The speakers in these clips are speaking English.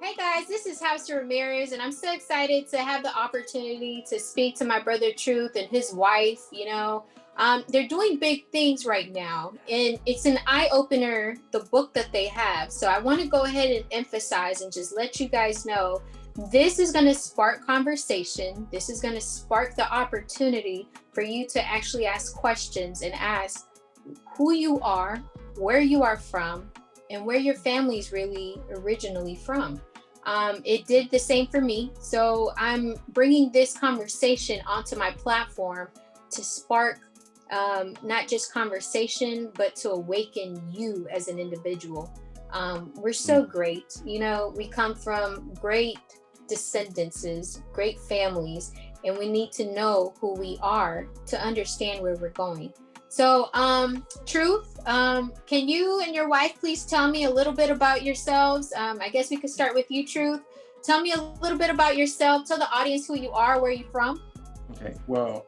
Hey guys, this is House of Ramirez, and I'm so excited to have the opportunity to speak to my brother Truth and his wife. They're doing big things right now, and it's an eye opener, the book that they have. So I want to go ahead and emphasize and just let you guys know this is going to spark conversation. This is going to spark the opportunity for you to actually ask questions and ask who you are, where you are from, and where your family's really originally from. It did the same for me. So I'm bringing this conversation onto my platform to spark not just conversation, but to awaken you as an individual. We're so great. We come from great descendances, great families, and we need to know who we are to understand where we're going. So, Truth, can you and your wife please tell me a little bit about yourselves? I guess we could start with you, Truth. Tell me a little bit about yourself. Tell the audience who you are, where you're from. Okay, well,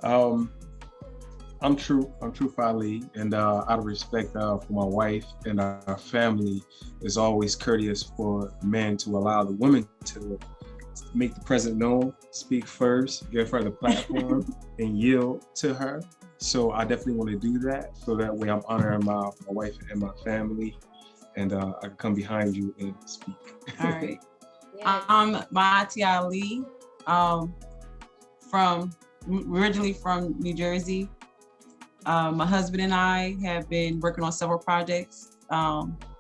I'm Truth. I'm Truth Ali, and out of respect for my wife and our family, it's always courteous for men to allow the women to make the present known, speak first, give her the platform, and yield to her. So I definitely want to do that, so that way I'm honoring my wife and my family, and I can come behind you and speak. All right. Yeah. I'm Maati Ali, originally from New Jersey. My husband and I have been working on several projects,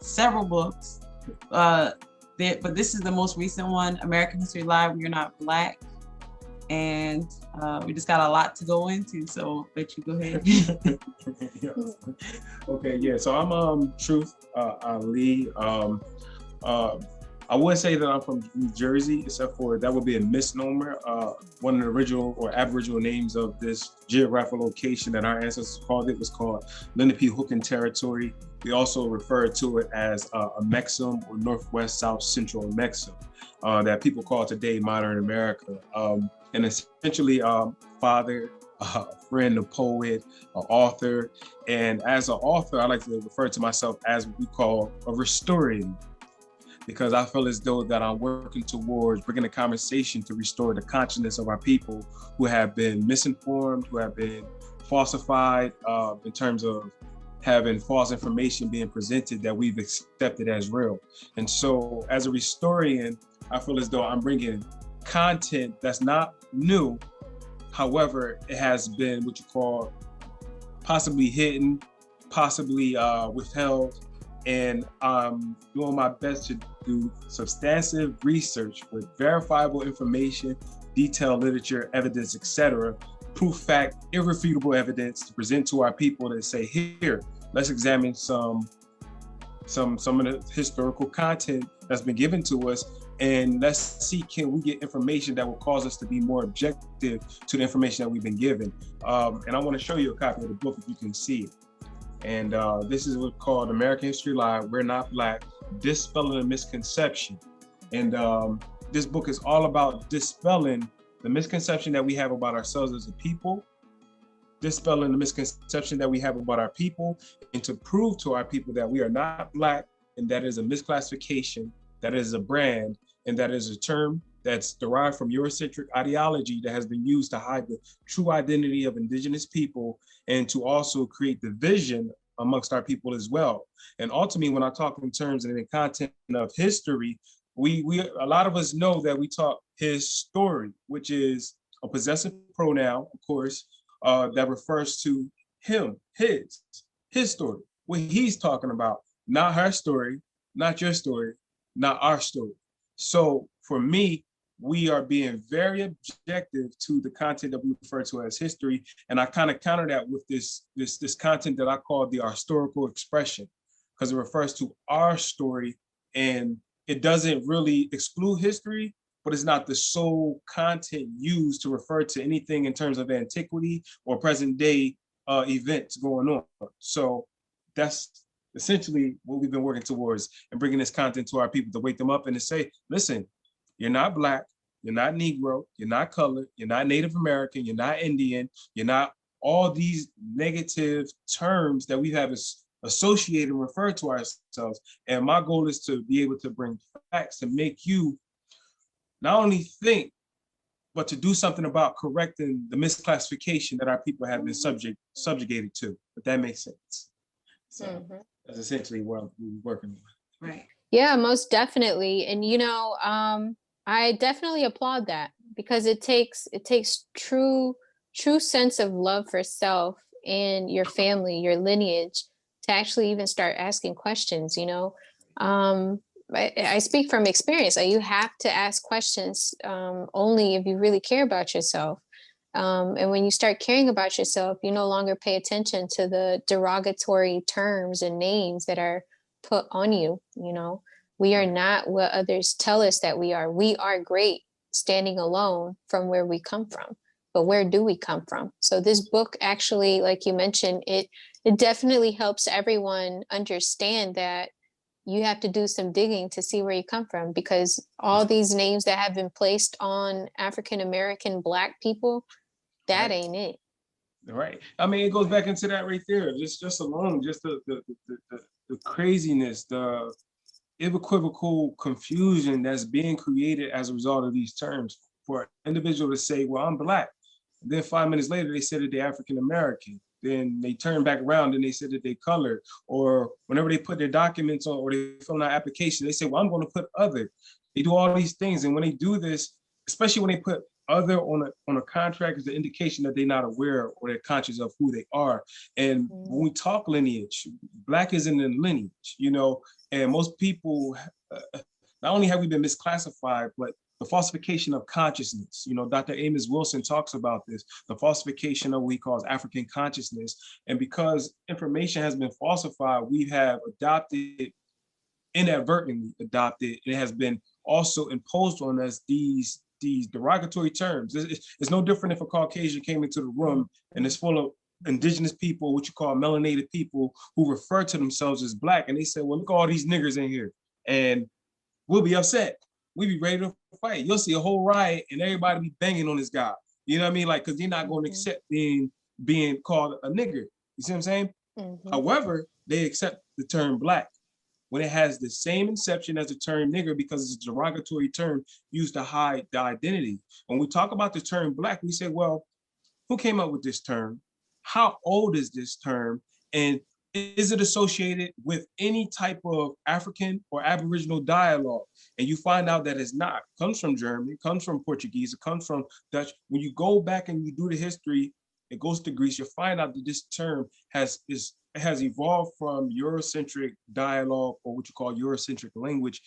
several books, but this is the most recent one, American History Live, We Are Not Black. And we just got a lot to go into, so I'll let you go ahead. Yeah. Okay, yeah, so I'm Truth Ali. I would say that I'm from New Jersey, except for that would be a misnomer. One of the original or aboriginal names of this geographical location that our ancestors called it was called Lenape-Hooken Territory. We also refer to it as a Mexum, or Northwest South Central Mexum, that people call today modern America. And essentially, father, a friend, a poet, an author. And as an author, I like to refer to myself as what we call a historian, because I feel as though that I'm working towards bringing a conversation to restore the consciousness of our people who have been misinformed, who have been falsified in terms of having false information being presented that we've accepted as real. And so as a historian, I feel as though I'm bringing content that's not new. However, it has been what you call possibly hidden, possibly withheld, and I'm doing my best to do substantive research with verifiable information, detailed literature, evidence, etc., proof, fact, irrefutable evidence to present to our people to say, here, let's examine some of the historical content that's been given to us, and let's see, can we get information that will cause us to be more objective to the information that we've been given. And I want to show you a copy of the book if you can see it. And this is what's called American History Live, We're Not Black, Dispelling a Misconception. And this book is all about dispelling the misconception that we have about ourselves as a people, dispelling the misconception that we have about our people, and to prove to our people that we are not Black, and that is a misclassification, that is a brand, and that is a term that's derived from Eurocentric ideology that has been used to hide the true identity of indigenous people and to also create division amongst our people as well. And ultimately, when I talk in terms and in content of history, we a lot of us know that we talk his story, which is a possessive pronoun, of course, that refers to him, his story, what he's talking about, not her story, not your story, not our story. So for me, we are being very objective to the content that we refer to as history. And I kind of counter that with this content that I call the historical expression, because it refers to our story and it doesn't really exclude history, but it's not the sole content used to refer to anything in terms of antiquity or present day events going on. So that's essentially what we've been working towards, and bringing this content to our people to wake them up and to say, listen, you're not Black, you're not Negro, you're not colored, you're not Native American, you're not Indian, you're not all these negative terms that we have associate and refer to ourselves. And my goal is to be able to bring facts to make you not only think, but to do something about correcting the misclassification that our people have been subjugated to, if that makes sense. So that's essentially what we're working on. Right. Yeah, most definitely. And I definitely applaud that, because it takes true sense of love for self and your family, your lineage, to actually even start asking questions, I speak from experience. You have to ask questions only if you really care about yourself. And when you start caring about yourself, you no longer pay attention to the derogatory terms and names that are put on you. We are not what others tell us that we are. We are great standing alone from where we come from. But where do we come from? So this book actually, like you mentioned, it definitely helps everyone understand that you have to do some digging to see where you come from, because all these names that have been placed on African American Black people, that ain't it. Right. I mean, it goes back into that right there. Just alone, just the craziness, the equivocal confusion that's being created as a result of these terms. For an individual to say, well, I'm Black, and then 5 minutes later they said that they're African American, then they turn back around and they said that they colored, or whenever they put their documents on or they fill out an application, they say, well, I'm going to put other. They do all these things, and when they do this, especially when they put other on a contract, is the indication that they're not aware or they're conscious of who they are. And when we talk lineage, Black is in the lineage, and most people, not only have we been misclassified, but the falsification of consciousness. Dr. Amos Wilson talks about this, the falsification of what he calls African consciousness. And because information has been falsified, we have inadvertently adopted, it has been also imposed on us these derogatory terms. It's no different if a Caucasian came into the room and it's full of indigenous people, what you call melanated people, who refer to themselves as Black, and they say, well, look at all these niggers in here, and we'll be upset. We'll be ready to fight. You'll see a whole riot and everybody be banging on this guy. You know what I mean? Like, because they're not going to accept being called a nigger. You see what I'm saying? However, they accept the term Black when it has the same inception as the term nigger, because it's a derogatory term used to hide the identity. When we talk about the term Black, we say, well, who came up with this term? How old is this term? And is it associated with any type of African or Aboriginal dialogue? And you find out that it's not. It comes from German, it comes from Portuguese, it comes from Dutch. When you go back and you do the history, it goes to Greece, you'll find out that this term has evolved from Eurocentric dialogue, or what you call Eurocentric language,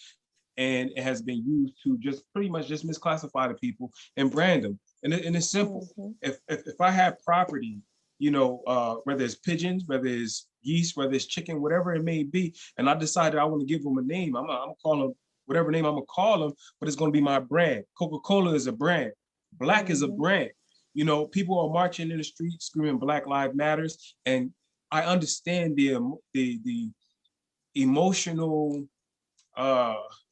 and it has been used to just pretty much just misclassify the people and brand them. And it's simple. If I have property, whether it's pigeons, whether it's geese, whether it's chicken, whatever it may be, and I decided I want to give them a name, I'm gonna call them whatever name I'm gonna call them, but it's gonna be my brand. Coca-Cola is a brand. Black is a brand. People are marching in the streets screaming Black Lives Matters, and I understand the emotional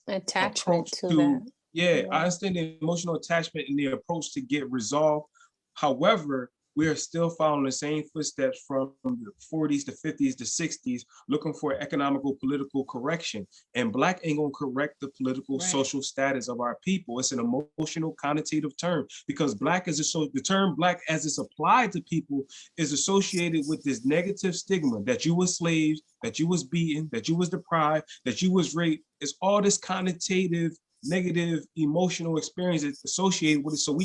attachment to that. Yeah, I understand the emotional attachment and the approach to get resolved. However, we are still following the same footsteps from the 40s, the 50s, the 60s, looking for economical, political correction. And Black ain't gonna correct the political, social status of our people. It's an emotional, connotative term, because Black the term Black as it's applied to people is associated with this negative stigma that you were slaves, that you was beaten, that you was deprived, that you was raped. It's all this connotative, negative, emotional experience that's associated with it. So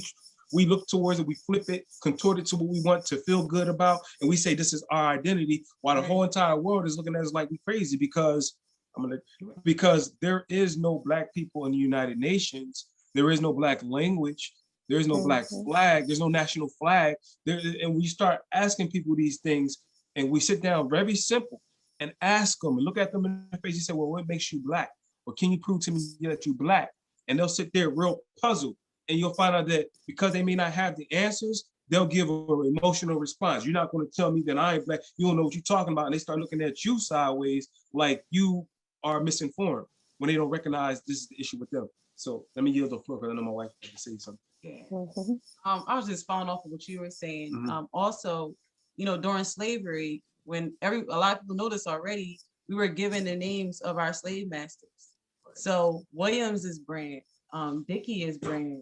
we look towards it, we flip it, contort it to what we want to feel good about, and we say this is our identity, while the whole entire world is looking at us like we crazy, because there is no Black people in the United Nations, there is no Black language, there is no Black flag, there's no national flag. And we start asking people these things, and we sit down very simple and ask them and look at them in the face and say, well, what makes you Black? Or can you prove to me that you're Black? And they'll sit there real puzzled. And you'll find out that because they may not have the answers, they'll give an emotional response. You're not going to tell me that I ain't Black. You don't know what you're talking about. And they start looking at you sideways like you are misinformed when they don't recognize this is the issue with them. So let me yield the floor, because I know my wife had to say something. I was just following off of what you were saying. Also, during slavery, when a lot of people know this already, we were given the names of our slave masters. So Williams is Brand, Dickey is Brand.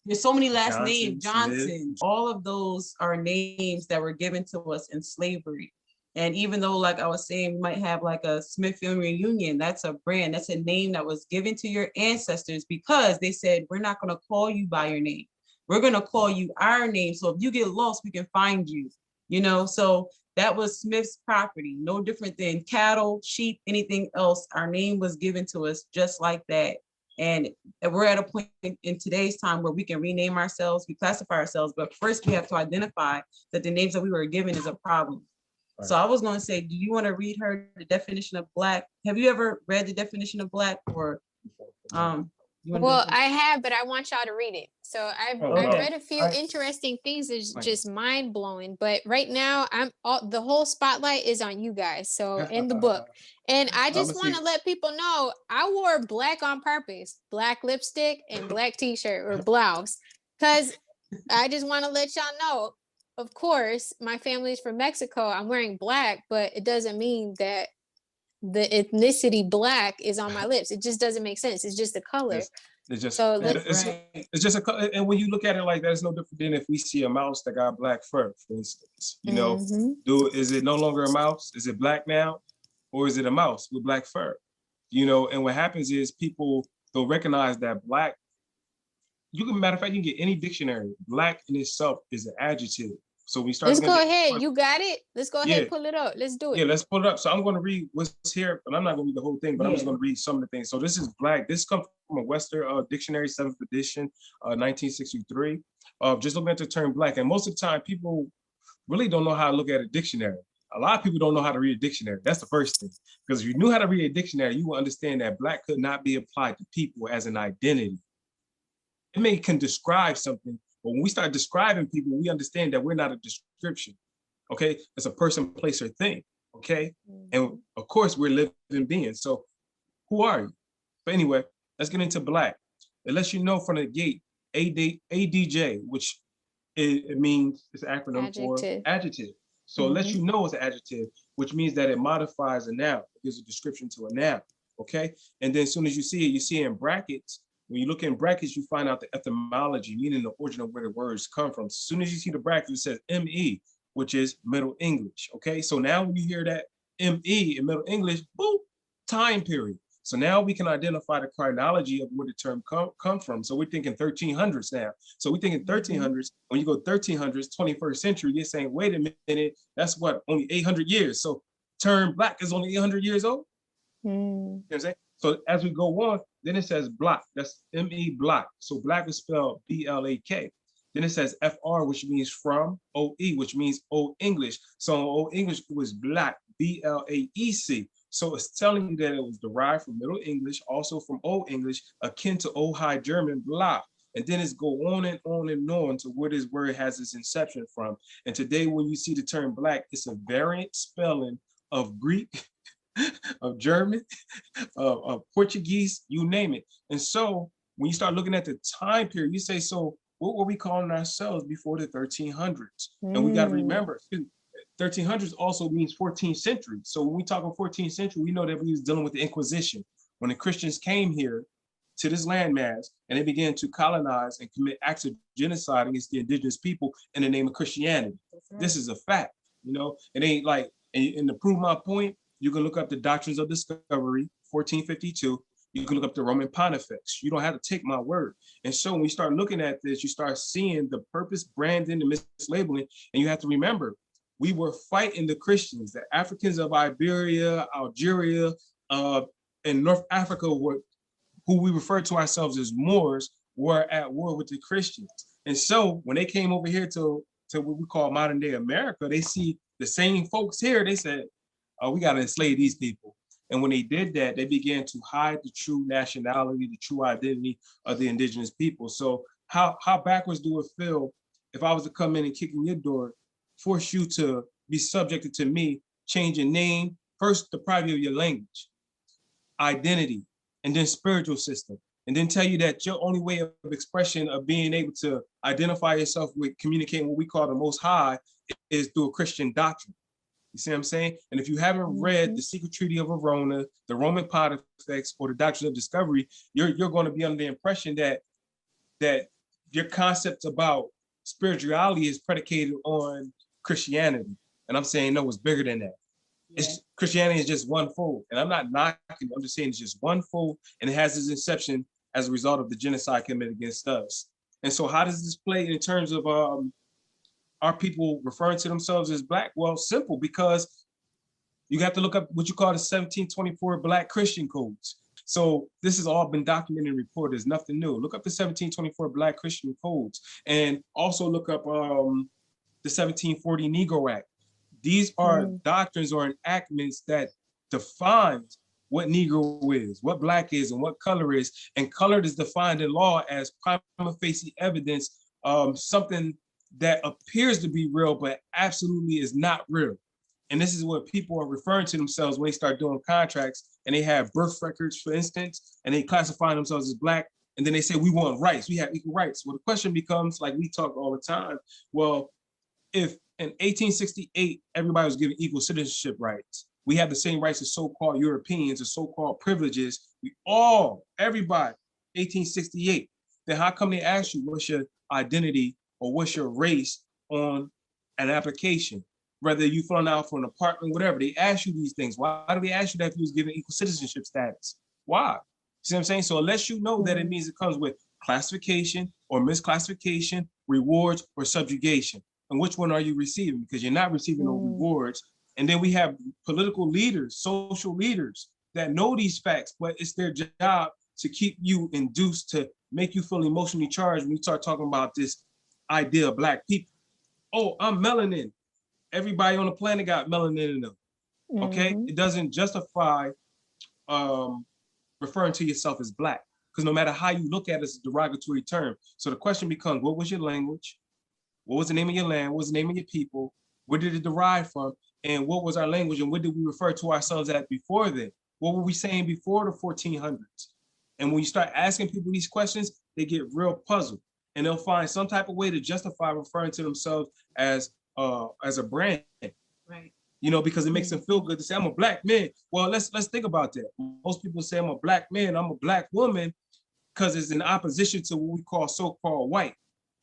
There's so many last names, Johnson. All of those are names that were given to us in slavery. And even though, like I was saying, we might have like a Smith Family Reunion, that's a brand, that's a name that was given to your ancestors because they said, we're not going to call you by your name. We're going to call you our name. So if you get lost, we can find you, you know? So that was Smith's property, no different than cattle, sheep, anything else. Our name was given to us just like that. And we're at a point in today's time where we can rename ourselves, we classify ourselves, but first we have to identify that the names that we were given is a problem. Right. So I was going to say, do you want to read her the definition of Black? Have you ever read the definition of Black? Or well, I have, but I want y'all to read it. So I've read a few interesting things that's just mind blowing. But right now, the whole spotlight is on you guys. So in the book, and I just want to let people know I wore black on purpose, black lipstick and black t-shirt or blouse, because I just want to let y'all know. Of course, my family's from Mexico. I'm wearing black, but it doesn't mean that the ethnicity Black is on my lips. It just doesn't make sense. It's just a color. It's just so it's just a color. And when you look at it like that, it's no different than if we see a mouse that got black fur, for instance. You know, is it no longer a mouse? Is it black now, or is it a mouse with black fur? You know, and what happens is people don't recognize that black. You can, matter of fact, you can get any dictionary. Black in itself is an adjective. So we start. Let's go ahead. You got it. Let's go ahead and pull it up. Let's do it. Yeah, let's pull it up. So I'm going to read what's here, but I'm not going to read the whole thing, but I'm just going to read some of the things. So this is Black. This comes from a Webster Dictionary, 7th edition, 1963. Just looking at the term Black. And most of the time, people really don't know how to look at a dictionary. A lot of people don't know how to read a dictionary. That's the first thing. Because if you knew how to read a dictionary, you will understand that Black could not be applied to people as an identity. It can describe something, but when we start describing people, we understand that we're not a description, okay? It's a person, place, or thing, okay? And of course, we're living beings. So who are you? But anyway, let's get into Black. It lets you know from the gate, ADJ, which it means, it's an acronym for adjective. So it lets you know it's an adjective, which means that it modifies a noun. It gives a description to a noun, okay? And then as soon as you see it in brackets. When you look in brackets, you find out the etymology, meaning the origin of where the words come from. As soon as you see the bracket, it says ME, which is Middle English, okay? So now when you hear that ME in Middle English, boop, time period. So now we can identify the chronology of where the term come from. So we're thinking 1300s now. So we're thinking 1300s. When you go 1300s, 21st century, you're saying, wait a minute, that's what, only 800 years. So term Black is only 800 years old? You know what I'm saying? So as we go on, then it says Black, that's M-E Black. So Black is spelled B-L-A-K. Then it says F-R, which means from, O-E, which means Old English. So Old English was Black, B-L-A-E-C. So it's telling you that it was derived from Middle English, also from Old English, akin to Old High German, Black. And then it's go on and on and on to where this word has its inception from. And today when you see the term Black, it's a variant spelling of Greek, of German, of Portuguese, you name it. And so when you start looking at the time period, you say, so what were we calling ourselves before the 1300s? And we got to remember, 1300s also means 14th century. So when we talk about 14th century, we know that we was dealing with the Inquisition. When the Christians came here to this landmass and they began to colonize and commit acts of genocide against the indigenous people in the name of Christianity. Right. This is a fact, you know, it ain't like, and to prove my point, you can look up the Doctrines of Discovery, 1452. You can look up the Roman Pontifex. You don't have to take my word. And so when you start looking at this, you start seeing the purpose, branding, the mislabeling. And you have to remember, we were fighting the Christians. The Africans of Iberia, Algeria, and North Africa, who we refer to ourselves as Moors, were at war with the Christians. And so when they came over here to what we call modern day America, they see the same folks here. They said, we got to enslave these people. And when they did that, they began to hide the true nationality, the true identity of the indigenous people. So how backwards do it feel if I was to come in and kick in your door, force you to be subjected to me, change your name, first deprive you of your language, identity, and then spiritual system, and then tell you that your only way of expression of being able to identify yourself with communicating what we call the Most High is through a Christian doctrine. You see what I'm saying? And if you haven't read the Secret Treaty of Verona, the Roman Pontifex, or the Doctrine of Discovery, you're going to be under the impression that your concept about spirituality is predicated on Christianity. And I'm saying, no, it's bigger than that. It's Christianity is just one fold. And I'm not knocking, I'm just saying it's just one fold, and it has its inception as a result of the genocide committed against us. And so how does this play in terms of our people referring to themselves as Black? Well, simple, because you have to look up what you call the 1724 Black Christian codes. So this has all been documented and reported. There's nothing new. Look up the 1724 Black Christian codes, and also look up the 1740 Negro Act. These are doctrines or enactments that define what Negro is, what Black is, and what color is. And color is defined in law as prima facie evidence, something that appears to be real, but absolutely is not real. And this is what people are referring to themselves when they start doing contracts and they have birth records, for instance, and they classify themselves as Black. And then they say, we want rights, we have equal rights. Well, the question becomes, like we talk all the time, well, if in 1868, everybody was given equal citizenship rights, we have the same rights as so-called Europeans or so-called privileges, everybody, 1868, then how come they ask you what's your identity or what's your race on an application? Whether you filling out for an apartment, whatever, they ask you these things. Why do they ask you that if you was given equal citizenship status? Why? See what I'm saying? So unless you know that it means it comes with classification or misclassification, rewards or subjugation. And which one are you receiving? Because you're not receiving no rewards. And then we have political leaders, social leaders that know these facts, but it's their job to keep you induced, to make you feel emotionally charged when you start talking about this idea of Black people. Oh, I'm melanin. Everybody on the planet got melanin in them. Okay, it doesn't justify referring to yourself as Black, because no matter how you look at it, it's a derogatory term. So the question becomes, what was your language? What was the name of your land? What was the name of your people? Where did it derive from? And what was our language? And what did we refer to ourselves at before then? What were we saying before the 1400s? And when you start asking people these questions, they get real puzzled, and they'll find some type of way to justify referring to themselves as a brand, right? You know, because it makes them feel good to say, I'm a Black man. Well, let's think about that. Most people say I'm a Black man, I'm a Black woman, because it's in opposition to what we call so-called white.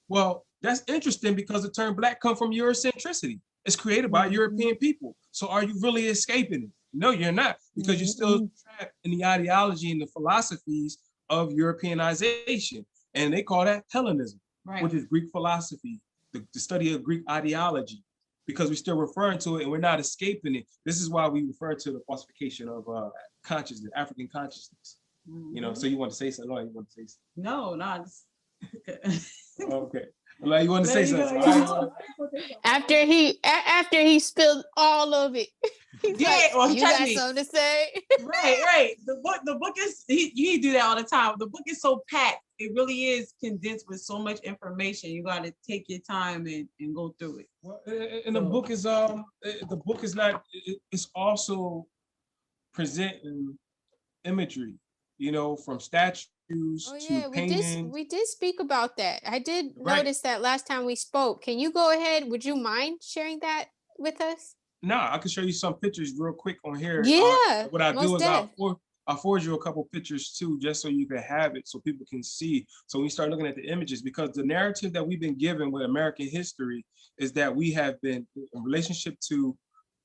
Well, that's interesting, because the term Black comes from Eurocentricity. It's created by European people. So are you really escaping it? No, you're not, because you're still trapped in the ideology and the philosophies of Europeanization. And they call that Hellenism, which is Greek philosophy, the study of Greek ideology, because we're still referring to it and we're not escaping it. This is why we refer to the falsification of consciousness, African consciousness. You know, so you want to say something? No, you want to say something? No. Okay. Well, you want to say something? After he spilled all of it, he's like, well, you got something to say? Right. The book is he do that all the time. The book is so packed. It really is condensed with so much information. You got to take your time and go through it. Well, and the book is not. It's also presenting imagery, you know, from statues to paintings. We did speak about that. I did notice that last time we spoke. Can you go ahead? Would you mind sharing that with us? No, I can show you some pictures real quick on here. Yeah. What I do is I'll forward you a couple pictures too, just so you can have it, so people can see. So we start looking at the images, because the narrative that we've been given with American history is that we have been, in relationship to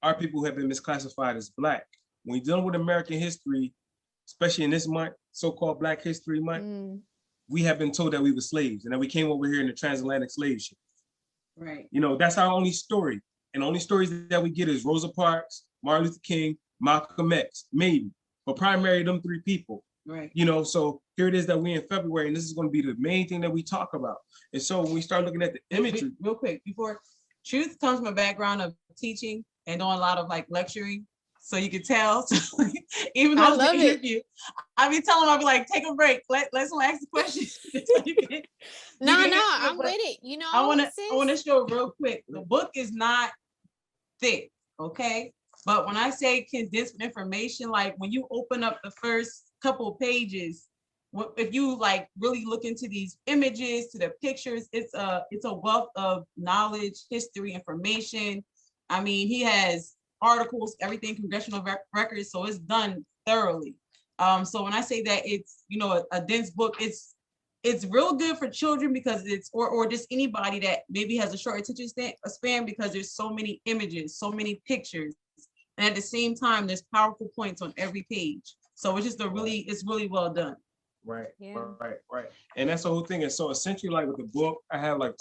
our people who have been misclassified as Black. When you're dealing with American history, especially in this month, so-called Black History Month, we have been told that we were slaves and that we came over here in the transatlantic slave ship. Right. You know, that's our only story. And the only stories that we get is Rosa Parks, Martin Luther King, Malcolm X, maybe, but primarily them three people. Right. You know, so here it is that we're in February, and this is going to be the main thing that we talk about. And so when we start looking at the imagery. Real quick, before, Truth comes from a background of teaching and doing a lot of like lecturing. So you can tell, so even though it's an interview, I be telling them, I'll be like, take a break. Let someone ask the question. I'm with it. You know, I want to show real quick. The book is not thick, okay? But when I say condensed information, like when you open up the first couple of pages, if you like really look into these images, to the pictures, it's a wealth of knowledge, history, information. I mean, he has articles, everything, congressional records. So it's done thoroughly. So when I say that it's, you know, a dense book, it's real good for children because it's, or just anybody that maybe has a short attention span, because there's so many images, so many pictures. And at the same time, there's powerful points on every page. So it's just it's really well done. Right, Yeah. right. And that's the whole thing. And so essentially, like with the book, I have like,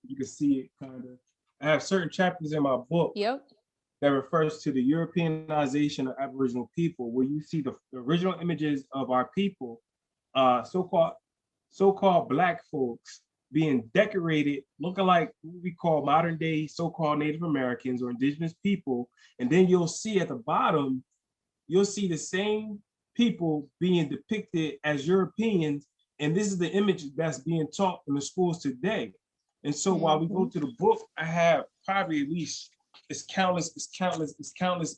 you can see it kind of, I have certain chapters in my book Yep. that refers to the Europeanization of Aboriginal people, where you see the original images of our people, so-called Black folks being decorated, looking like what we call modern day so-called Native Americans or indigenous people. And then you'll see at the bottom, you'll see the same people being depicted as Europeans. And this is the image that's being taught in the schools today. And so while we go to the book, I have probably at least, it's countless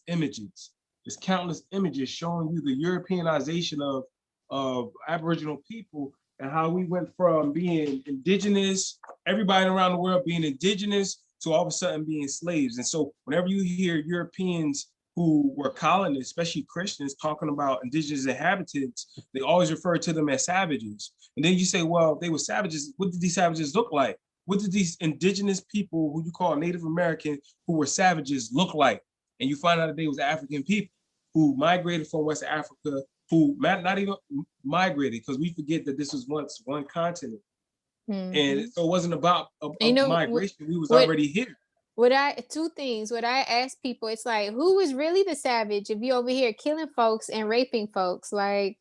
images. There's countless images showing you the Europeanization of Aboriginal people and how we went from being indigenous, everybody around the world being indigenous, to all of a sudden being slaves. And so whenever you hear Europeans who were colonists, especially Christians, talking about indigenous inhabitants, they always refer to them as savages. And then you say, well, they were savages. What did these savages look like? What did these indigenous people who you call Native American who were savages look like? And you find out that they was African people who migrated from West Africa, who not even migrated, because we forget that this was once one continent. And so it wasn't about migration. We was already here. Two things. What I ask people, it's like, who is really the savage if you over here killing folks and raping folks, like,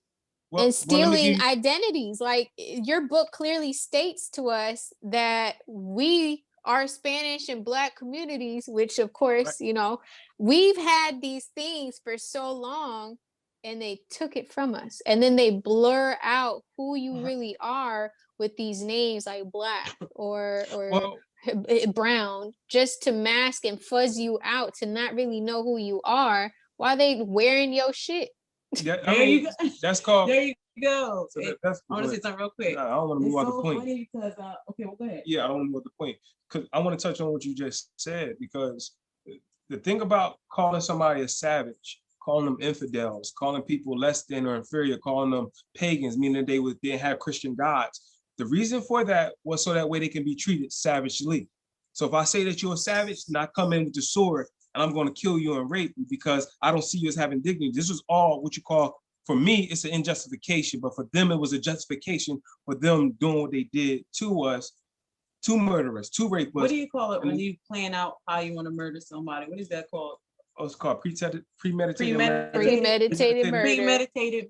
and stealing identities? Like, your book clearly states to us that we are Spanish and Black communities, which of course, you know, we've had these things for so long, and they took it from us. And then they blur out who you really are with these names like Black or brown, just to mask and fuzz you out, to not really know who you are while they wearing your shit. That's called. There you go. So I want to say something real quick. I don't want to move out the point. Funny because, okay, well, go ahead. Yeah, I don't want to move out the point because I want to touch on what you just said, because the thing about calling somebody a savage, calling them infidels, calling people less than or inferior, calling them pagans, meaning they didn't have Christian gods. The reason for that was so that way they can be treated savagely. So if I say that you're a savage, then I come in with the sword and I'm going to kill you and rape you because I don't see you as having dignity. This was all what you call, for me, it's an injustification, but for them, it was a justification for them doing what they did to us, to murderers, to rape us. What do you call it when you plan out how you want to murder somebody? What is that called? Oh, it's called premeditated murder. Premeditated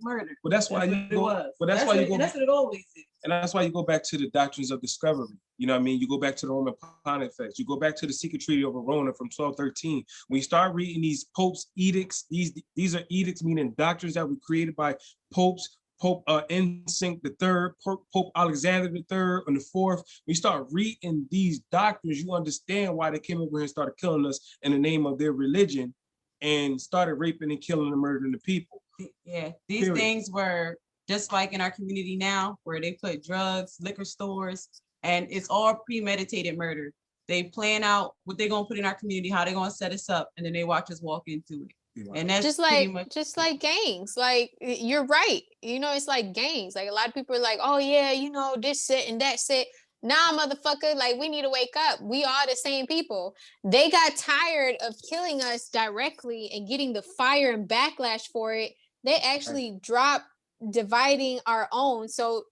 murder. Well, that's why you go. Well, that's why you go. That's what it always is. And that's why you go back to the doctrines of discovery. You know what I mean? You go back to the Roman Pontifex. You go back to the Secret Treaty of Verona from 1213. When you start reading these popes' edicts, these are edicts, meaning doctrines that were created by popes. Pope Innocent III, Pope Alexander III, and the Fourth. When you start reading these doctrines, you understand why they came over here and started killing us in the name of their religion, and started raping and killing and murdering the people. Yeah, these things were just like in our community now, where they put drugs, liquor stores, and it's all premeditated murder. They plan out what they're gonna put in our community, how they're gonna set us up, and then they watch us walk into it. And that's just like gangs. Like, you're right. You know, it's like gangs. Like, a lot of people are like, oh yeah, you know, this set and that set. Nah, motherfucker, like, we need to wake up. We are the same people. They got tired of killing us directly and getting the fire and backlash for it. They actually dropped dividing our own. So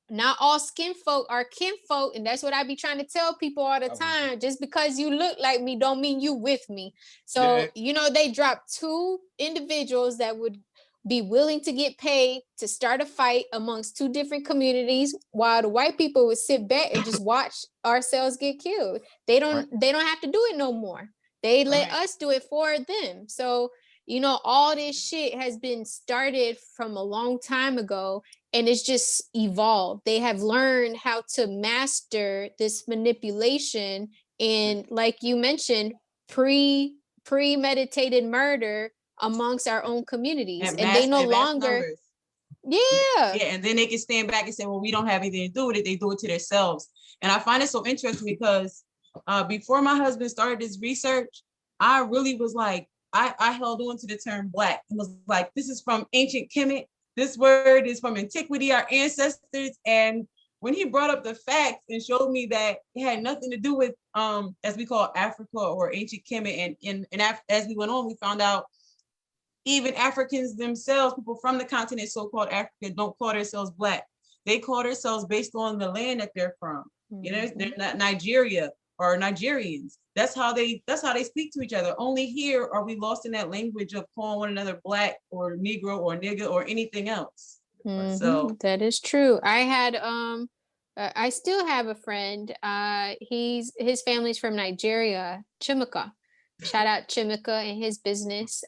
not all skin folk are kinfolk, and that's what I be trying to tell people all the time. Just because you look like me don't mean you with me. So you know, they dropped two individuals that would be willing to get paid to start a fight amongst two different communities, while the white people would sit back and just watch ourselves get killed. They don't have to do it no more. They let us do it for them. So, you know, all this shit has been started from a long time ago, and it's just evolved. They have learned how to master this manipulation, and like you mentioned, premeditated murder amongst our own communities. And they no longer and then they can stand back and say, well, we don't have anything to do with it. They do it to themselves. And I find it so interesting because before my husband started this research, I really was like, I held on to the term Black and was like, this is from ancient Kemet. This word is from antiquity, our ancestors. And when he brought up the facts and showed me that it had nothing to do with, as we call Africa or ancient Kemet, and as we went on, we found out even Africans themselves, people from the continent, so-called Africa, don't call themselves Black. They call themselves based on the land that they're from. You know, they're not Nigeria or Nigerians. That's how they speak to each other. Only here are we lost in that language of calling one another Black or Negro or nigga or anything else. So that is true. I had I still have a friend. His family's from Nigeria, Chimika. Shout out Chimika and his business.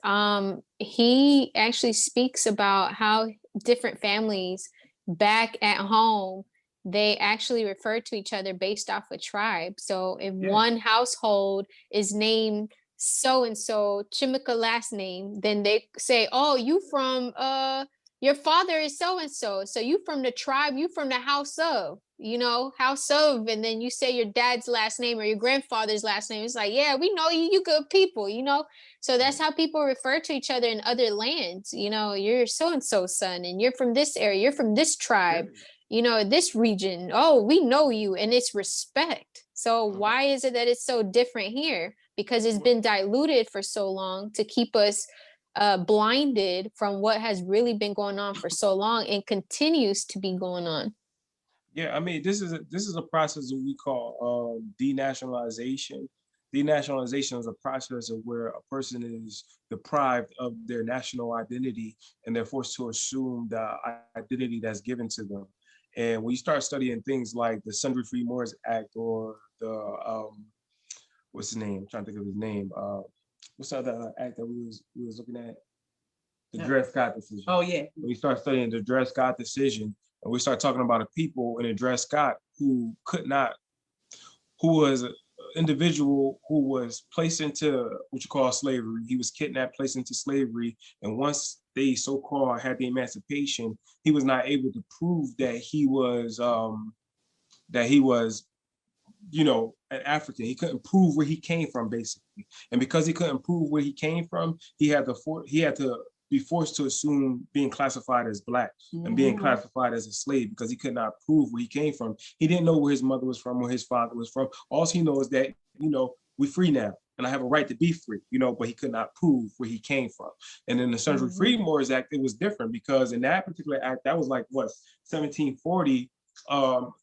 He actually speaks about how different families back at home, they actually refer to each other based off a tribe. So if one household is named so and so, Chimika last name, then they say, oh, you from your father is so and so, so you from the tribe, you from the house of, house of, and then you say your dad's last name or your grandfather's last name. It's like, yeah, we know you, you good people, so that's how people refer to each other in other lands. You're so and so son, and you're from this area, you're from this tribe, this region. Oh, we know you, and it's respect. So why is it that it's so different here? Because it's been diluted for so long to keep us blinded from what has really been going on for so long and continues to be going on. Yeah, I mean, this is a process that we call denationalization. Denationalization is a process of where a person is deprived of their national identity and they're forced to assume the identity that's given to them. And when you start studying things like the Sundry Free Moors Act or the what's his name? I'm trying to think of his name. What's the other act that we was looking at? The Dred Scott decision. Oh yeah. When we start studying the Dred Scott decision, and we start talking about a people in a Dred Scott who was an individual who was placed into what you call slavery. He was kidnapped, placed into slavery, and once they so-called had the emancipation, he was not able to prove that he was an African. He couldn't prove where he came from, basically. And because he couldn't prove where he came from, he had to be forced to assume being classified as Black and being classified as a slave because he could not prove where he came from. He didn't know where his mother was from, where his father was from. All he knows is that, we're free now and I have a right to be free, but he could not prove where he came from. And in the Sundry Free Moors Act, it was different because in that particular act, that was like, 1740,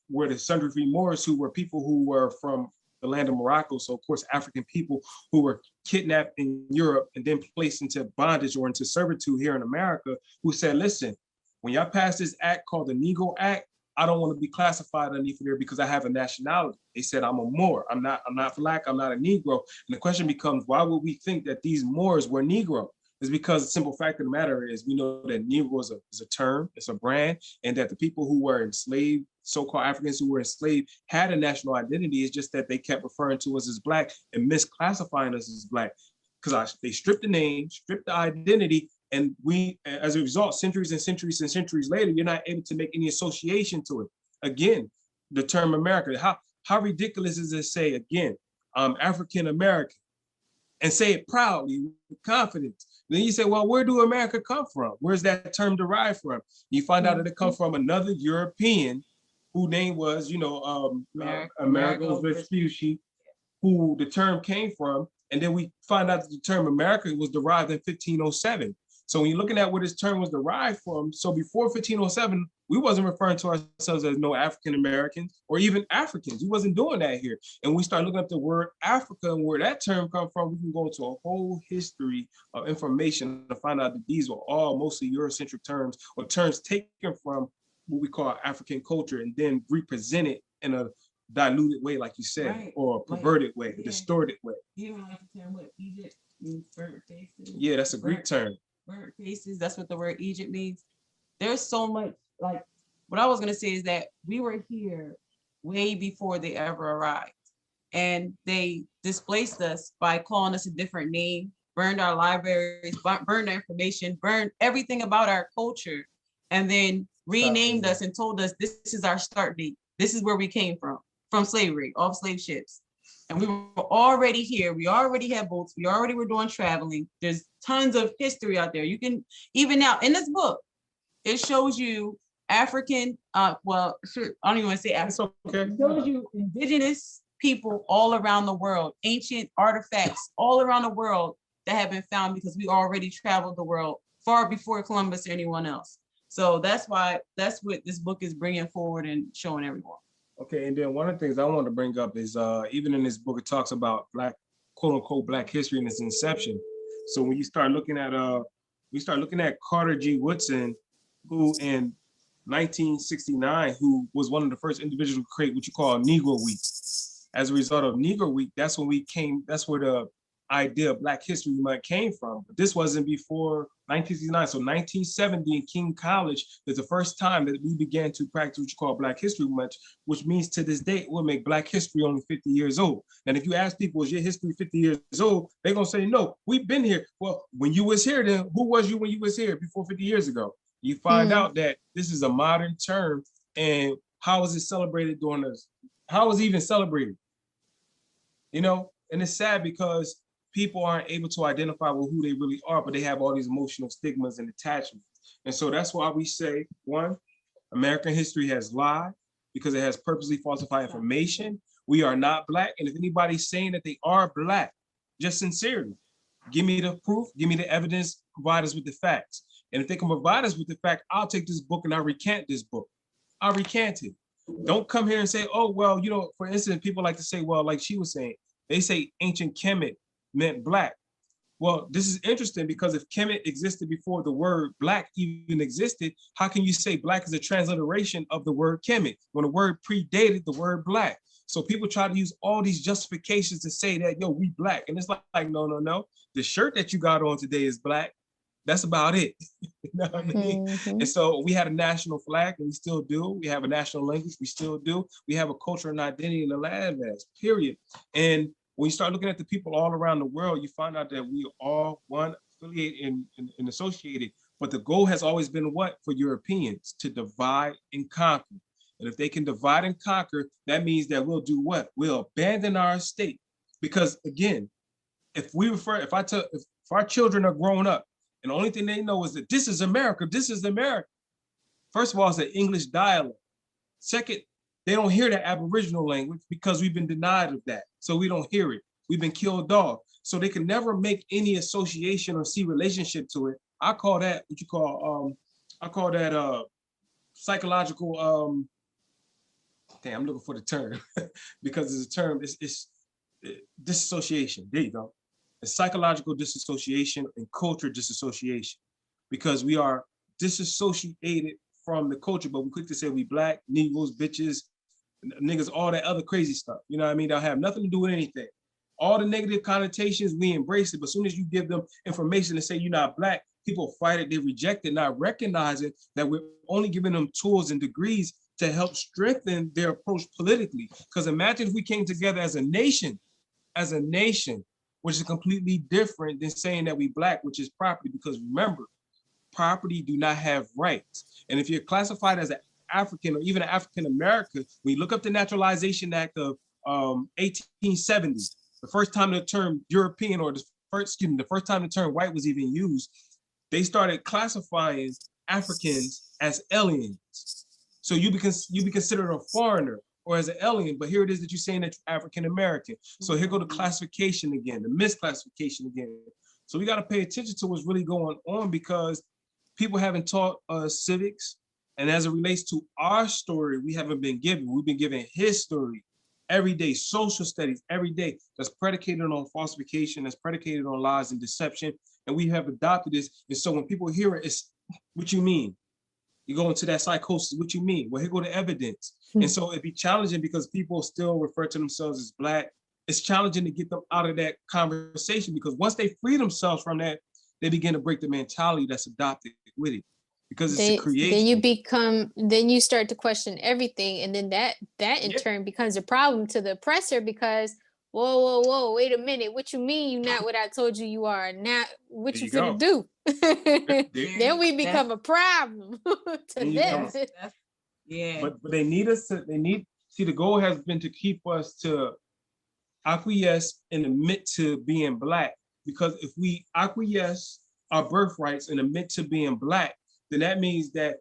where the Sundry Free Moors, who were people who were from the land of Morocco, so of course African people who were kidnapped in Europe and then placed into bondage or into servitude here in America, who said, listen, when y'all pass this act called the Negro Act, I don't want to be classified underneath there because I have a nationality. They said I'm a Moor. I'm not Black, I'm not a Negro. And the question becomes, why would we think that these Moors were Negro? Is because the simple fact of the matter is we know that Negro is a term, it's a brand, and that the people who were enslaved, so-called Africans who were enslaved, had a national identity. It's just that they kept referring to us as Black and misclassifying us as Black because they stripped the name, stripped the identity, and we, as a result, centuries and centuries and centuries later, you're not able to make any association to it. Again, the term America, how ridiculous is it to say, again, I'm African American, and say it proudly, with confidence. Then you say, well, where do America come from? Where's that term derived from? You find out that it comes from another European whose name was, Amerigo Vespucci, who the term came from. And then we find out that the term America was derived in 1507. So when you're looking at where this term was derived from, so before 1507, we wasn't referring to ourselves as no African Americans or even Africans. We wasn't doing that here. And we start looking up the word Africa and where that term comes from, we can go into a whole history of information to find out that these were all mostly Eurocentric terms or terms taken from what we call African culture and then represented in a diluted way, like you said, right, or a perverted way, a distorted way. You don't like the term what Egypt means, burnt faces. Yeah, that's a Greek term. Burnt faces, that's what the word Egypt means. There's so much, like, what I was gonna say is that we were here way before they ever arrived. And they displaced us by calling us a different name, burned our libraries, burned our information, burned everything about our culture, and then renamed us and told us this is our start date. This is where we came from slavery, off slave ships. And we were already here. We already had boats. We already were doing traveling. There's tons of history out there. You can, even now in this book, it shows you African, well, I don't even want to say African. Okay. It shows you indigenous people all around the world, ancient artifacts all around the world that have been found because we already traveled the world far before Columbus or anyone else. So that's what this book is bringing forward and showing everyone. Okay, and then one of the things I want to bring up is even in this book, it talks about Black, quote unquote, Black history in its inception. So when you start looking at Carter G. Woodson, who in 1969, who was one of the first individuals to create what you call Negro Week. As a result of Negro Week, that's where the idea of Black History Month came from. But this wasn't before 1969. So 1970 in King College is the first time that we began to practice what you call Black History Month, which means to this day, it will make Black history only 50 years old. And if you ask people, is your history 50 years old? They're gonna say, no, we've been here. Well, when you was here then, who was you when you was here before 50 years ago? You find out that this is a modern term, and how is it celebrated during this? How is it even celebrated? You know, and it's sad because people aren't able to identify with who they really are, but they have all these emotional stigmas and attachments. And so that's why we say, one, American history has lied because it has purposely falsified information. We are not Black. And if anybody's saying that they are Black, just sincerely, give me the proof, give me the evidence, provide us with the facts. And if they can provide us with the fact, I'll take this book and I'll recant this book. I'll recant it. Don't come here and say, oh, well, you know, for instance, people like to say, well, like she was saying, they say ancient Kemet meant Black. Well, this is interesting because if Kemet existed before the word Black even existed, how can you say Black is a transliteration of the word Kemet when the word predated the word Black? So people try to use all these justifications to say that, yo, we Black. And it's like, no. The shirt that you got on today is Black. That's about it. You know what I mean? And so we had a national flag, and we still do. We have a national language, we still do. We have a culture and identity in the landmass, period. And when you start looking at the people all around the world, you find out that we are all one, affiliated and associated. But the goal has always been what? For Europeans, to divide and conquer. And if they can divide and conquer, that means that we'll do what? We'll abandon our state. Because again, if our children are growing up, and the only thing they know is that this is America, this is America. First of all, it's an English dialect. Second, they don't hear the Aboriginal language because we've been denied of that. So we don't hear it. We've been killed off. So they can never make any association or see relationship to it. I call that what you call, psychological, I'm looking for the term because it's a term, it's disassociation. There you go. Psychological disassociation and culture disassociation, because we are disassociated from the culture, but we quick to say we Black, Negroes, bitches, niggas, all that other crazy stuff. You know what I mean? They'll have nothing to do with anything. All the negative connotations, we embrace it, but as soon as you give them information and say you're not Black, people fight it, they reject it, not recognizing that we're only giving them tools and degrees to help strengthen their approach politically. Because imagine if we came together as a nation, which is completely different than saying that we Black, which is property, because remember, property do not have rights. And if you're classified as an African or even an African American, when you look up the Naturalization Act of 1870, the first time the term European or the first time the term white was even used, they started classifying Africans as aliens. So you be considered a foreigner or as an alien, but here it is that you're saying that you're African American. So here go the classification again, the misclassification again. So we got to pay attention to what's really going on, because people haven't taught us civics, and as it relates to our story, we haven't been given. We've been given his story every day, social studies every day, that's predicated on falsification, that's predicated on lies and deception, and we have adopted this. And so when people hear it, it's what you mean? You go into that psychosis, what you mean? Well, here go the evidence. And so it'd be challenging because people still refer to themselves as Black. It's challenging to get them out of that conversation, because once they free themselves from that, they begin to break the mentality that's adopted with it, because it's a creation. Then you start to question everything. And then that in turn becomes a problem to the oppressor, because whoa, wait a minute. What you mean you not what I told you you are? Now what you finna do? Then we become a problem to them. Yeah. But they need us to, see, the goal has been to keep us to acquiesce and admit to being Black. Because if we acquiesce our birthrights and admit to being Black, then that means that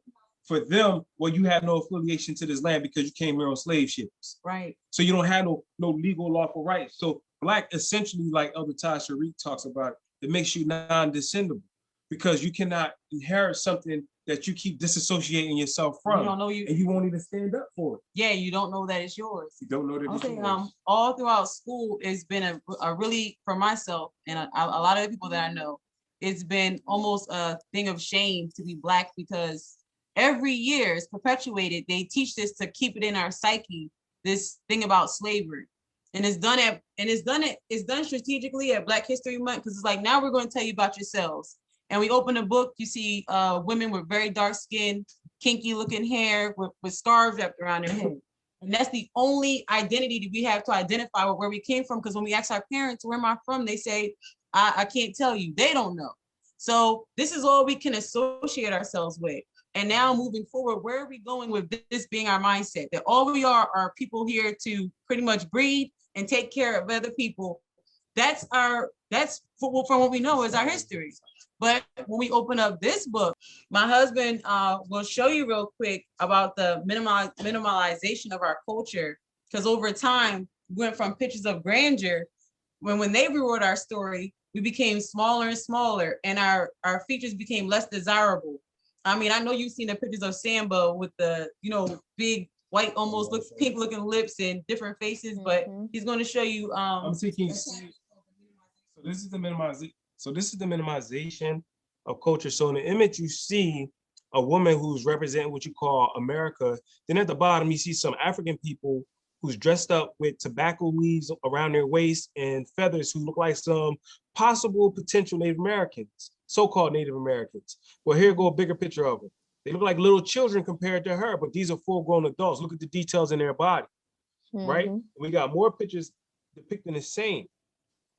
for them, well, you have no affiliation to this land because you came here on slave ships. Right. So you don't have no legal lawful rights. So Black essentially, like Elder Ty Sharik talks about, it makes you non-descendable because you cannot inherit something that you keep disassociating yourself from. You don't know you, and you won't even stand up for it. Yeah, you don't know that it's yours. You don't know that it's yours. All throughout school, it's been a really, for myself and a lot of the people that I know, it's been almost a thing of shame to be Black because every year it's perpetuated. They teach this to keep it in our psyche, this thing about slavery. And it's done strategically at Black History Month because it's like, now we're going to tell you about yourselves. And we open a book, you see women with very dark skin, kinky looking hair with scarves wrapped around their head. And that's the only identity that we have to identify with where we came from. Because when we ask our parents, where am I from? They say, I can't tell you. They don't know. So this is all we can associate ourselves with. And now moving forward, where are we going with this being our mindset? That all we are people here to pretty much breed and take care of other people. That's from what we know is our history. But when we open up this book, my husband will show you real quick about the minimalization of our culture. Because over time, we went from pictures of grandeur. When they rewrote our story, we became smaller and smaller, and our features became less desirable. I mean, I know you've seen the pictures of Samba with the, big white, almost pink looking lips and different faces, but he's going to show you. I'm thinking. So this is the minimization. So this is the minimization of culture. So in the image, you see a woman who's representing what you call America. Then at the bottom, you see some African people who's dressed up with tobacco leaves around their waist and feathers who look like some possible potential Native Americans, so-called Native Americans. Well, here go a bigger picture of them. They look like little children compared to her, but these are full-grown adults. Look at the details in their body, right? We got more pictures depicting the same.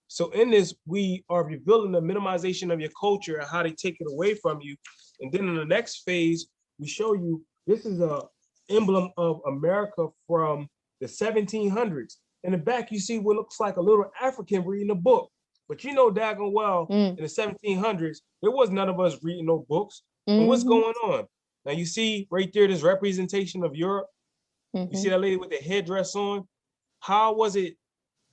So in this, we are revealing the minimization of your culture and how they take it away from you. And then in the next phase, we show you, this is a emblem of America from the 1700s. In the back, you see what looks like a little African reading a book. But you know daggone well, in the 1700s, there was none of us reading no books. And what's going on? Now you see right there, this representation of Europe. You see that lady with the headdress on? How was it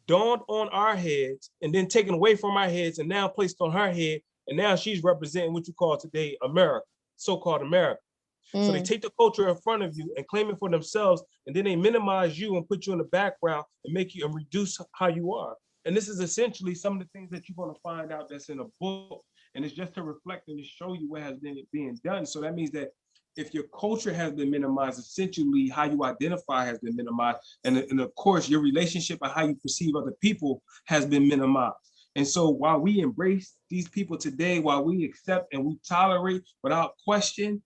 dawned on our heads and then taken away from our heads and now placed on her head? And now she's representing what you call today America, so-called America. So they take the culture in front of you and claim it for themselves, and then they minimize you and put you in the background and make you and reduce how you are. And this is essentially some of the things that you're going to find out that's in a book. And it's just to reflect and to show you what has been being done. So that means that if your culture has been minimized, essentially how you identify has been minimized. And of course, your relationship and how you perceive other people has been minimized. And so while we embrace these people today, while we accept and we tolerate without question,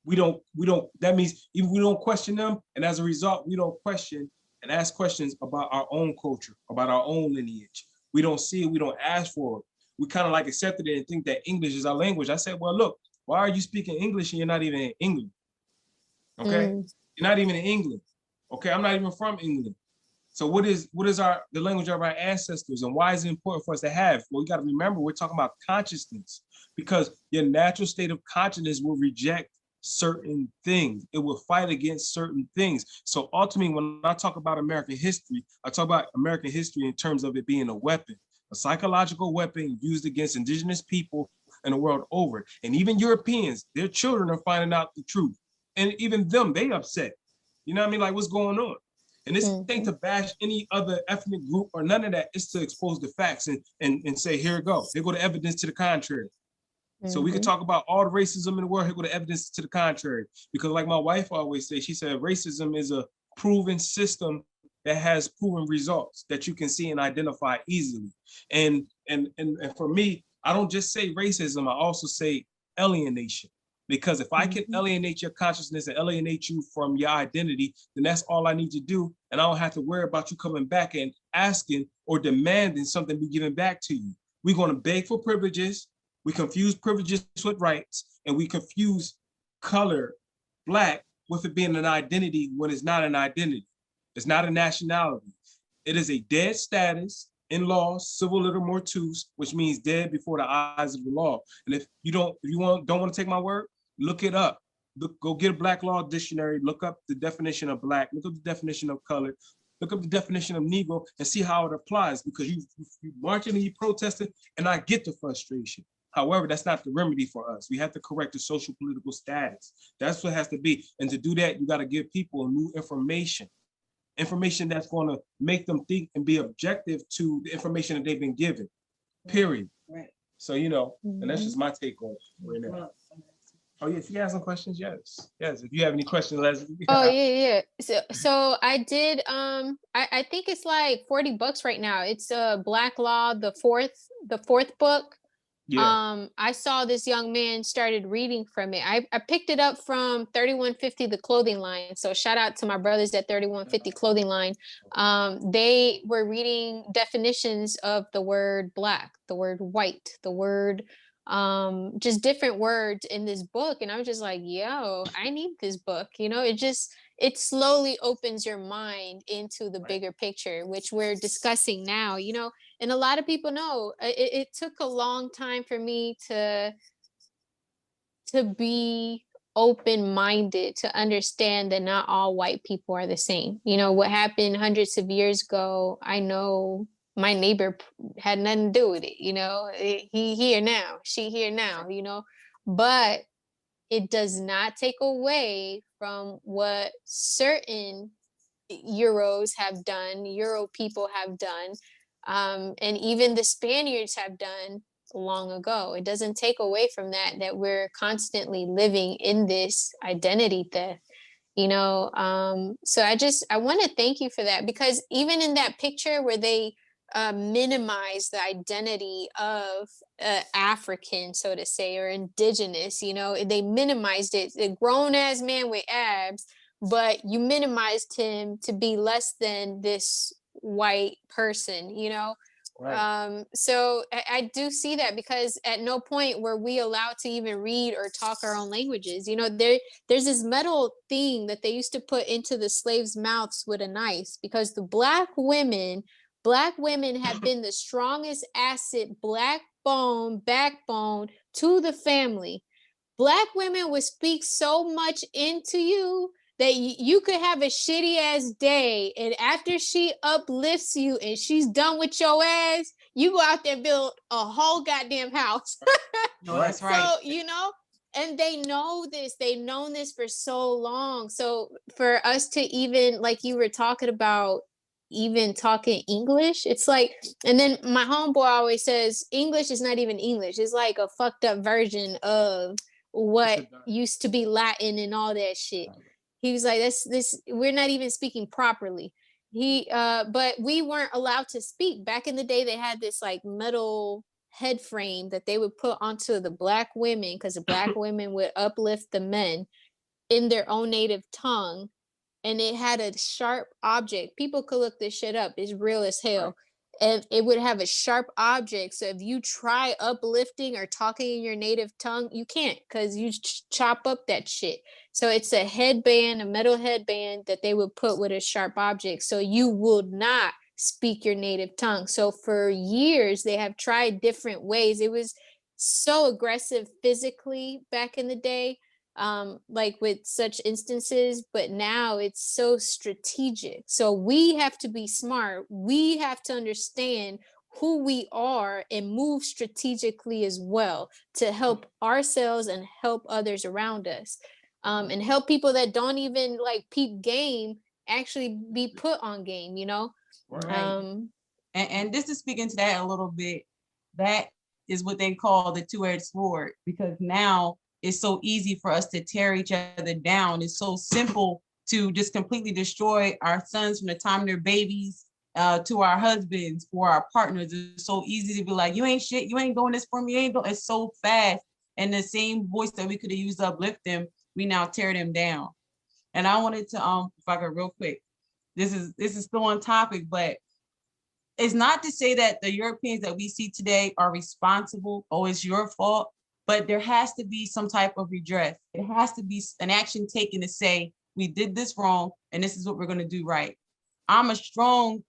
that means even we don't question them. And as a result, we don't question and ask questions about our own culture, about our own lineage. We don't see it, we don't ask for it. We kind of like accepted it and think that English is our language. I said, well, look, why are you speaking English and you're not even in England? Okay, you're not even in England. Okay, I'm not even from England. So what is the language of our ancestors, and why is it important for us to have? Well, you got to remember, we're talking about consciousness, because your natural state of consciousness will reject certain things. It will fight against certain things. So ultimately, when I talk about American history, I talk about American history in terms of it being a weapon, a psychological weapon used against indigenous people in the world over. And even Europeans, their children are finding out the truth. And even them, they upset. You know what I mean? Like, what's going on? And this ain't to bash any other ethnic group or none of that. It's to expose the facts and say, here it goes. Here go the evidence to the contrary. So we could talk about all the racism in the world. Here go the evidence to the contrary. Because like my wife always says, she said, racism is a proven system that has proven results that you can see and identify easily. And for me, I don't just say racism, I also say alienation. Because if I can alienate your consciousness and alienate you from your identity, then that's all I need to do. And I don't have to worry about you coming back and asking or demanding something be given back to you. We're going to beg for privileges. We confuse privileges with rights, and we confuse color, Black, with it being an identity when it's not an identity. It's not a nationality. It is a dead status in law, civil little mortuus, which means dead before the eyes of the law. And if you don't want to take my word, look it up. Go get a Black Law Dictionary, look up the definition of Black, look up the definition of color, look up the definition of Negro, and see how it applies, because you marching and you protesting, and I get the frustration. However, that's not the remedy for us. We have to correct the social political status. That's what has to be. And to do that, you got to give people new information that's going to make them think and be objective to the information that they've been given, period. Right. So, and that's just my take on it right now. Oh, yes, you have some questions? Yes. If you have any questions, Leslie. Oh, yeah. So I did, I think it's like $40 right now. It's Black Law, the fourth book. Yeah. I saw this young man started reading from it. I picked it up from 3150, the clothing line. So shout out to my brothers at 3150 clothing line. They were reading definitions of the word Black, the word white, the word, just different words in this book. And I was just like, yo, I need this book. It slowly opens your mind into the bigger picture, which we're discussing now, and a lot of people know it took a long time for me to be open-minded, to understand that not all white people are the same. What happened hundreds of years ago, I know my neighbor had nothing to do with it. He here now, she here now, but it does not take away from what certain Euro people have done, and even the Spaniards have done long ago. It doesn't take away from that we're constantly living in this identity theft, so I want to thank you for that, because even in that picture where they minimize the identity of African, so to say, or indigenous, they minimized it, a grown-ass man with abs, but you minimized him to be less than this white person, Right. So I do see that, because at no point were we allowed to even read or talk our own languages. There's this metal thing that they used to put into the slaves' mouths with a knife, because the black women have been the strongest asset, backbone to the family. Black women would speak so much into you that you could have a shitty ass day, and after she uplifts you and she's done with your ass, you go out there and build a whole goddamn house. No, that's right. So, and they know this, they've known this for so long. So for us to even, like you were talking about, even talking English, it's like, and then my homeboy always says English is not even English, it's like a fucked up version of what used to be Latin and all that shit. He was like, this we're not even speaking properly. But we weren't allowed to speak. Back in the day, they had this like metal head frame that they would put onto the black women, because the black women would uplift the men in their own native tongue, and it had a sharp object. People could look this shit up, it's real as hell. And it would have a sharp object, so if you try uplifting or talking in your native tongue, you can't, because you chop up that shit. So it's a headband, a metal headband that they would put with a sharp object, so you would not speak your native tongue. So for years they have tried different ways. It was so aggressive physically back in the day, like with such instances, but now it's so strategic. So we have to be smart. We have to understand who we are and move strategically as well, to help ourselves and help others around us, and help people that don't even like peep game actually be put on game, Right. And this is speaking to that a little bit. That is what they call the two-edged sword, because now it's so easy for us to tear each other down. It's so simple to just completely destroy our sons from the time they're babies to our husbands or our partners. It's so easy to be like, you ain't shit, you ain't doing this for me, you ain't doing. It's so fast. And the same voice that we could have used to uplift them, we now tear them down. And I wanted to, if I could real quick, this is still on topic, but it's not to say that the Europeans that we see today are responsible or it's your fault, but there has to be some type of redress. It has to be an action taken to say, we did this wrong and this is what we're going to do right. I'm a strong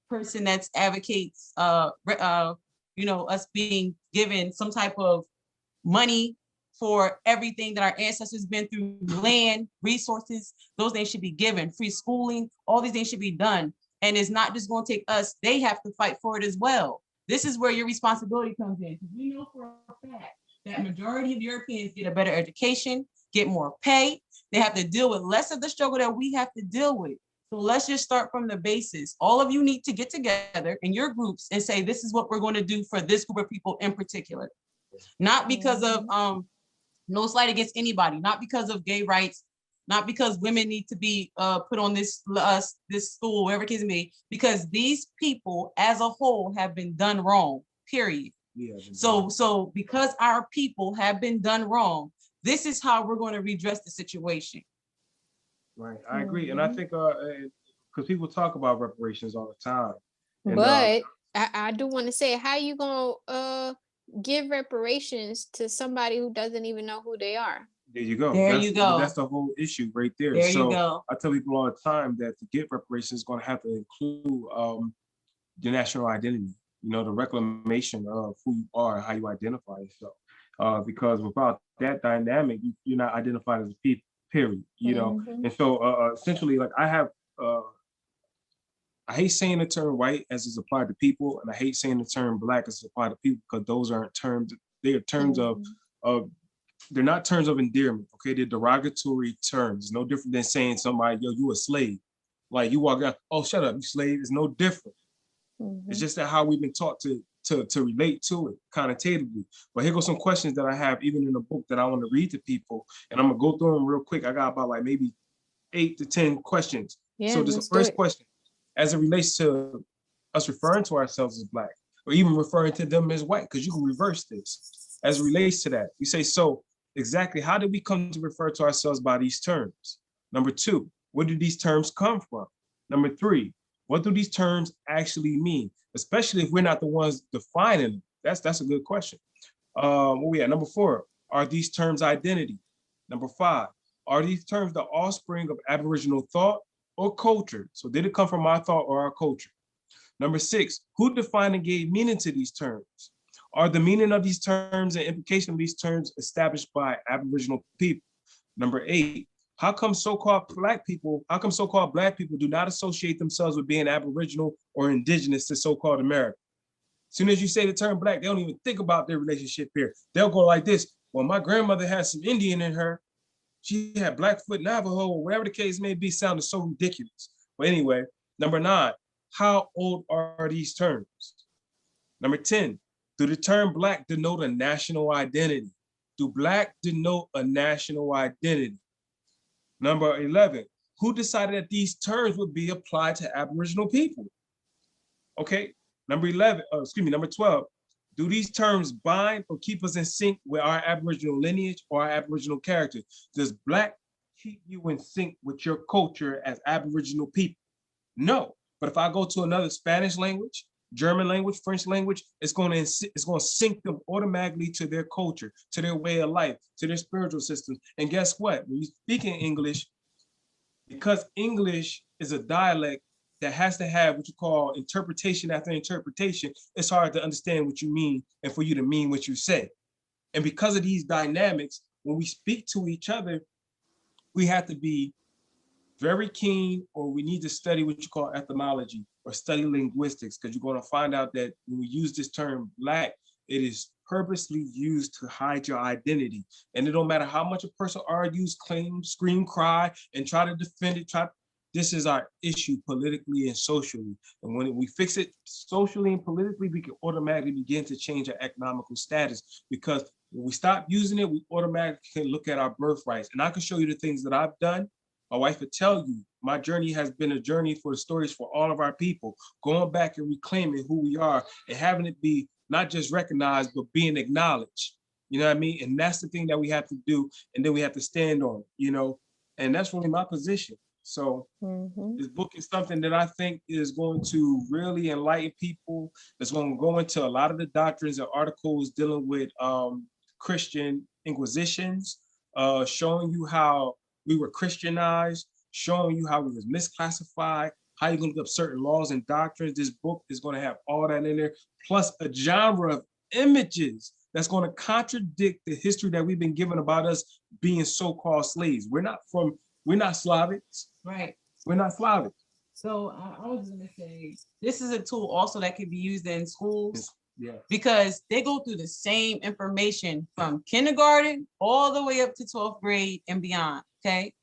person that advocates us being given some type of money for everything that our ancestors been through, land, resources. Those things should be given. Free schooling, all these things should be done. And it's not just going to take us, they have to fight for it as well. This is where your responsibility comes in. Because we know for a fact that majority of Europeans get a better education, get more pay. They have to deal with less of the struggle that we have to deal with. So let's just start from the basis. All of you need to get together in your groups and say, this is what we're going to do for this group of people in particular. Not because of no slight against anybody, not because of gay rights, not because women need to be put on this stool, wherever it is may, because these people as a whole have been done wrong, period. Yeah, so because our people have been done wrong, this is how we're going to redress the situation. Right, I agree. And I think because people talk about reparations all the time. And, but I do want to say, how you gonna give reparations to somebody who doesn't even know who they are? There you go. That's the whole issue right there. There you go. I tell people all the time that to get reparations is going to have to include your national identity, the reclamation of who you are, how you identify yourself. Because without that dynamic, you're not identified as a people, period, And so essentially, like I hate saying the term white as it's applied to people, and I hate saying the term black as it's applied to people, because those aren't terms, they are terms of they're not terms of endearment, okay? They're derogatory terms. It's no different than saying somebody, yo, you a slave. Like you walk out, oh, shut up, you slave. It's no different. It's just that how we've been taught to relate to it connotatively. But here goes some questions that I have even in the book that I want to read to people. And I'm gonna go through them real quick. I got about like maybe 8 to 10 questions. Yeah, so this is the first question. As it relates to us referring to ourselves as black, or even referring to them as white, because you can reverse this. As it relates to that, you say, so exactly how did we come to refer to ourselves by these terms? Number 2, where do these terms come from? Number 3, what do these terms actually mean? Especially if we're not the ones defining them. That's a good question. Where we at? Number 4, are these terms identity? Number 5, are these terms the offspring of Aboriginal thought or culture? So did it come from our thought or our culture? Number 6, who defined and gave meaning to these terms? Are the meaning of these terms and implication of these terms established by Aboriginal people? Number 8, how come so-called black people do not associate themselves with being Aboriginal or indigenous to so-called America? As soon as you say the term black, they don't even think about their relationship here. They'll go like this, well, my grandmother had some Indian in her. She had Blackfoot, Navajo, or whatever the case may be, sounded so ridiculous. But anyway, number 9, how old are these terms? Number 10, do the term black denote a national identity? Do black denote a national identity? Number 11, who decided that these terms would be applied to Aboriginal people? Okay, number 12, do these terms bind or keep us in sync with our Aboriginal lineage or our Aboriginal character? Does black keep you in sync with your culture as Aboriginal people? No, but if I go to another Spanish language, German language, French language, it's going to sync them automatically to their culture, to their way of life, to their spiritual systems. And guess what? When you speak in English, because English is a dialect that has to have what you call interpretation after interpretation, it's hard to understand what you mean and for you to mean what you say. And because of these dynamics, when we speak to each other, we have to be very keen, or we need to study what you call etymology or study linguistics, because you're going to find out that when we use this term black, it is purposely used to hide your identity. And it don't matter how much a person argues, claim, scream, cry, and try to defend it, this is our issue politically and socially. And when we fix it socially and politically, we can automatically begin to change our economical status, because when we stop using it, we automatically can look at our birthrights. And I can show you the things that I've done. My wife would tell you, my journey has been a journey for the stories for all of our people, going back and reclaiming who we are and having it be not just recognized, but being acknowledged. You know what I mean? And that's the thing that we have to do. And then we have to stand on, and that's really my position. So this book is something that I think is going to really enlighten people. It's going to go into a lot of the doctrines and articles dealing with Christian inquisitions, showing you how we were Christianized, showing you how we was misclassified, how you gonna look up certain laws and doctrines. This book is gonna have all that in there, plus a genre of images that's gonna contradict the history that we've been given about us being so-called slaves. We're not Slavics. Right. We're not Slavic. So I was gonna say this is a tool also that can be used in schools. Yeah. Because they go through the same information from kindergarten all the way up to 12th grade and beyond. Okay.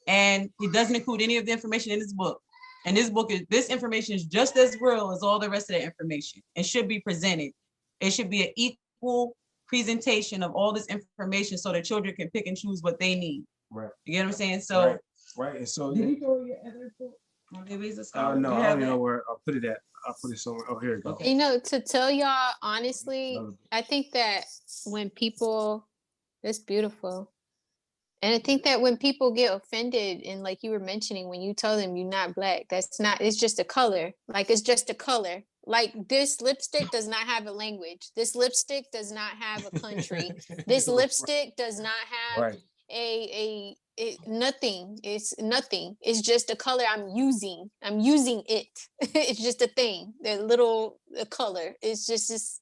And it doesn't include any of the information in this book. And this information is just as real as all the rest of the information. It should be presented. It should be an equal presentation of all this information so that children can pick and choose what they need. Right. You get what I'm saying? So right. And so did you throw your other book? No, I don't know where I'll put it at. I'll put it somewhere. Oh, here it goes. Okay. You know, to tell y'all honestly, I think that when people, it's beautiful. And I think that when people get offended, and like you were mentioning, when you tell them you're not black, it's just a color. Like, it's just a color. Like, this lipstick does not have a language. This lipstick does not have a country. This lipstick does not have nothing. It's nothing. It's just a color I'm using it. It's just a thing. A color. It's just this.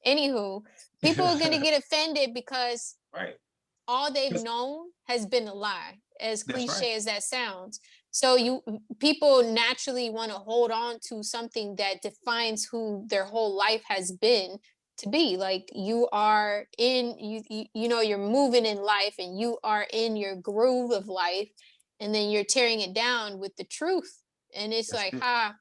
Anywho, people are gonna get offended because all they've known has been a lie, as cliche as that sounds. So people naturally want to hold on to something that defines who their whole life has been to be. Like, you are in, you know, you're moving in life and you are in your groove of life, and then you're tearing it down with the truth. And it's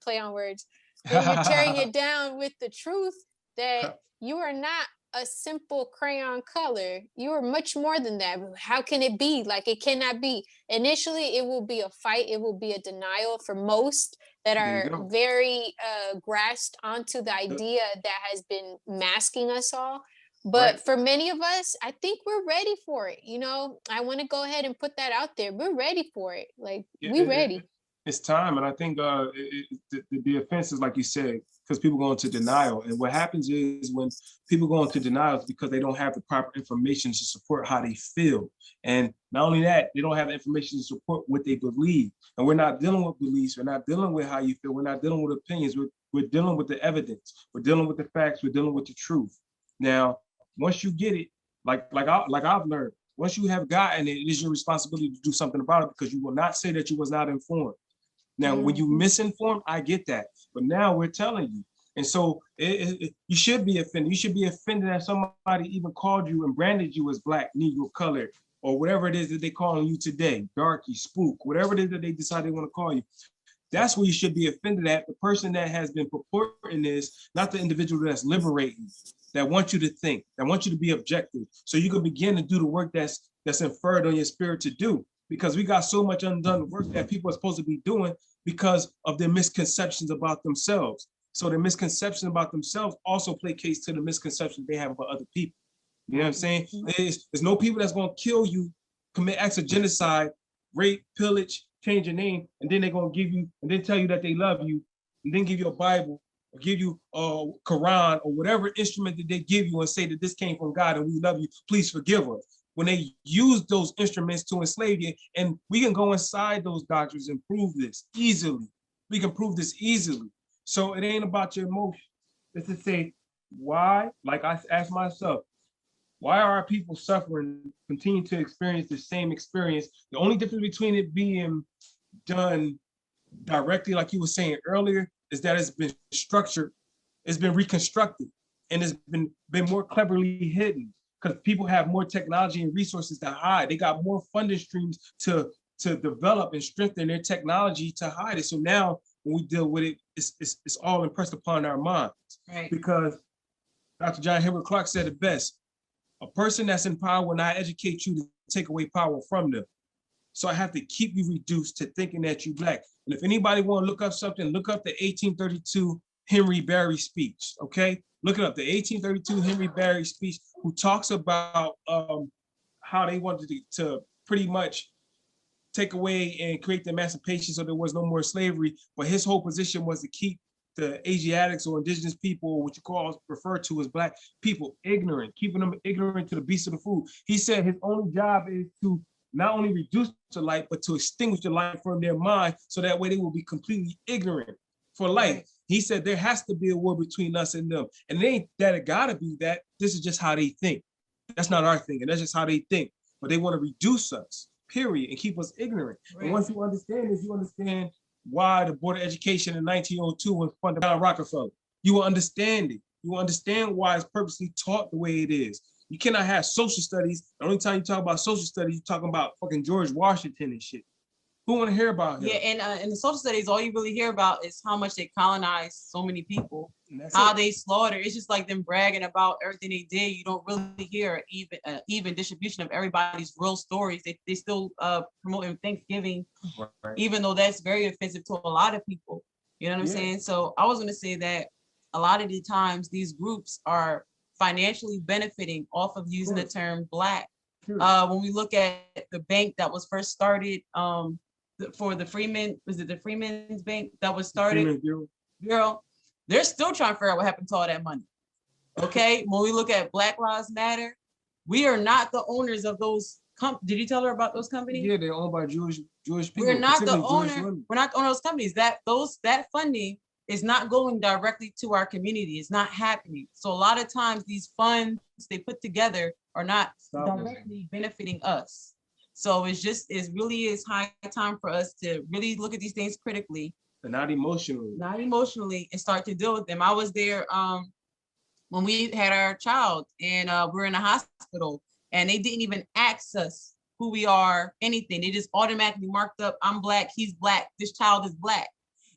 play on words. Then you're tearing it down with the truth that you are not a simple crayon color. You are much more than that. How can it be? Like, it cannot be. Initially, it will be a fight. It will be a denial for most that are very grasped onto the idea that has been masking us all. But for many of us, I think we're ready for it. You know, I want to go ahead and put that out there. We're ready for it. Like, we're ready. It's time. And I think the offense is, like you said, because people go into denial. And what happens is, when people go into denial, it's because they don't have the proper information to support how they feel. And not only that, they don't have the information to support what they believe. And we're not dealing with beliefs. We're not dealing with how you feel. We're not dealing with opinions. We're dealing with the evidence. We're dealing with the facts. We're dealing with the truth. Now, once you get it, like I've learned, once you have gotten it, it is your responsibility to do something about it, because you will not say that you was not informed. Now, when you misinformed, I get that. But now we're telling you. And so you should be offended. You should be offended that somebody even called you and branded you as black, Negro, colored, or whatever it is that they calling you today, darky, spook, whatever it is that they decide they want to call you. That's where you should be offended at, the person that has been purporting this, not the individual that's liberating, that wants you to think, that wants you to be objective, so you can begin to do the work that's inferred on your spirit to do. Because we got so much undone work that people are supposed to be doing because of their misconceptions about themselves. So the misconceptions about themselves also placates to the misconceptions they have about other people. You know what I'm saying? There's no people that's going to kill you, commit acts of genocide, rape, pillage, change your name, and then they're going to give you, and then tell you that they love you, and then give you a Bible, or give you a Quran, or whatever instrument that they give you, and say that this came from God and we love you, please forgive us. When they use those instruments to enslave you, and we can go inside those doctrines and prove this easily. We can prove this easily. So it ain't about your emotion. It's to say, why, like I asked myself, why are our people suffering, continue to experience the same experience? The only difference between it being done directly, like you were saying earlier, is that it's been structured, it's been reconstructed, and it's been more cleverly hidden, because people have more technology and resources to hide. They got more funding streams to develop and strengthen their technology to hide it. So now when we deal with it, it's all impressed upon our minds. Right. Because Dr. John Henrik Clarke said it best: a person that's in power will not educate you to take away power from them. So I have to keep you reduced to thinking that you're black. And if anybody want to look up something, look up the 1832 Henry Barry speech, okay? Look it up, the 1832 Henry Barry speech, who talks about how they wanted to pretty much take away and create the emancipation so there was no more slavery. But his whole position was to keep the Asiatics or indigenous people, what you refer to as black people, ignorant, keeping them ignorant to the beast of the food. He said his only job is to not only reduce the light, but to extinguish the light from their mind, so that way they will be completely ignorant for life. Right. He said there has to be a war between us and them. And it ain't that it gotta be that. This is just how they think. That's not our thing, and that's just how they think. But they want to reduce us, period, and keep us ignorant. Right. And once you understand this, you understand why the Board of Education in 1902 was funded by Rockefeller. You will understand it. You will understand why it's purposely taught the way it is. You cannot have social studies. The only time you talk about social studies, you're talking about fucking George Washington and shit. Who want to hear about him? Yeah, and in the social studies, all you really hear about is how much they colonized so many people, And how it. they slaughtered. It's just like them bragging about everything they did. You don't really hear even distribution of everybody's real stories. They still promoting Thanksgiving, Right. even though that's very offensive to a lot of people. You know what I'm saying? So I was going to say that a lot of the times these groups are financially benefiting off of using the term Black. When we look at the bank that was first started, for the Freeman, was it the Freeman's Bank that was started? Bureau. They're still trying to figure out what happened to all that money. Okay, when we look at Black Lives Matter, we are not the owners of those. Did you tell her about those companies? Yeah, they're owned by Jewish people. We're not the owner. We're not the owner of those companies. That funding is not going directly to our community. It's not happening. So a lot of times these funds they put together are not directly benefiting us. So it really is high time for us to really look at these things critically. And not emotionally. Not emotionally, and start to deal with them. I was there when we had our child, and we're in a hospital, and they didn't even ask us who we are, anything. They just automatically marked up, I'm Black, he's Black, this child is Black.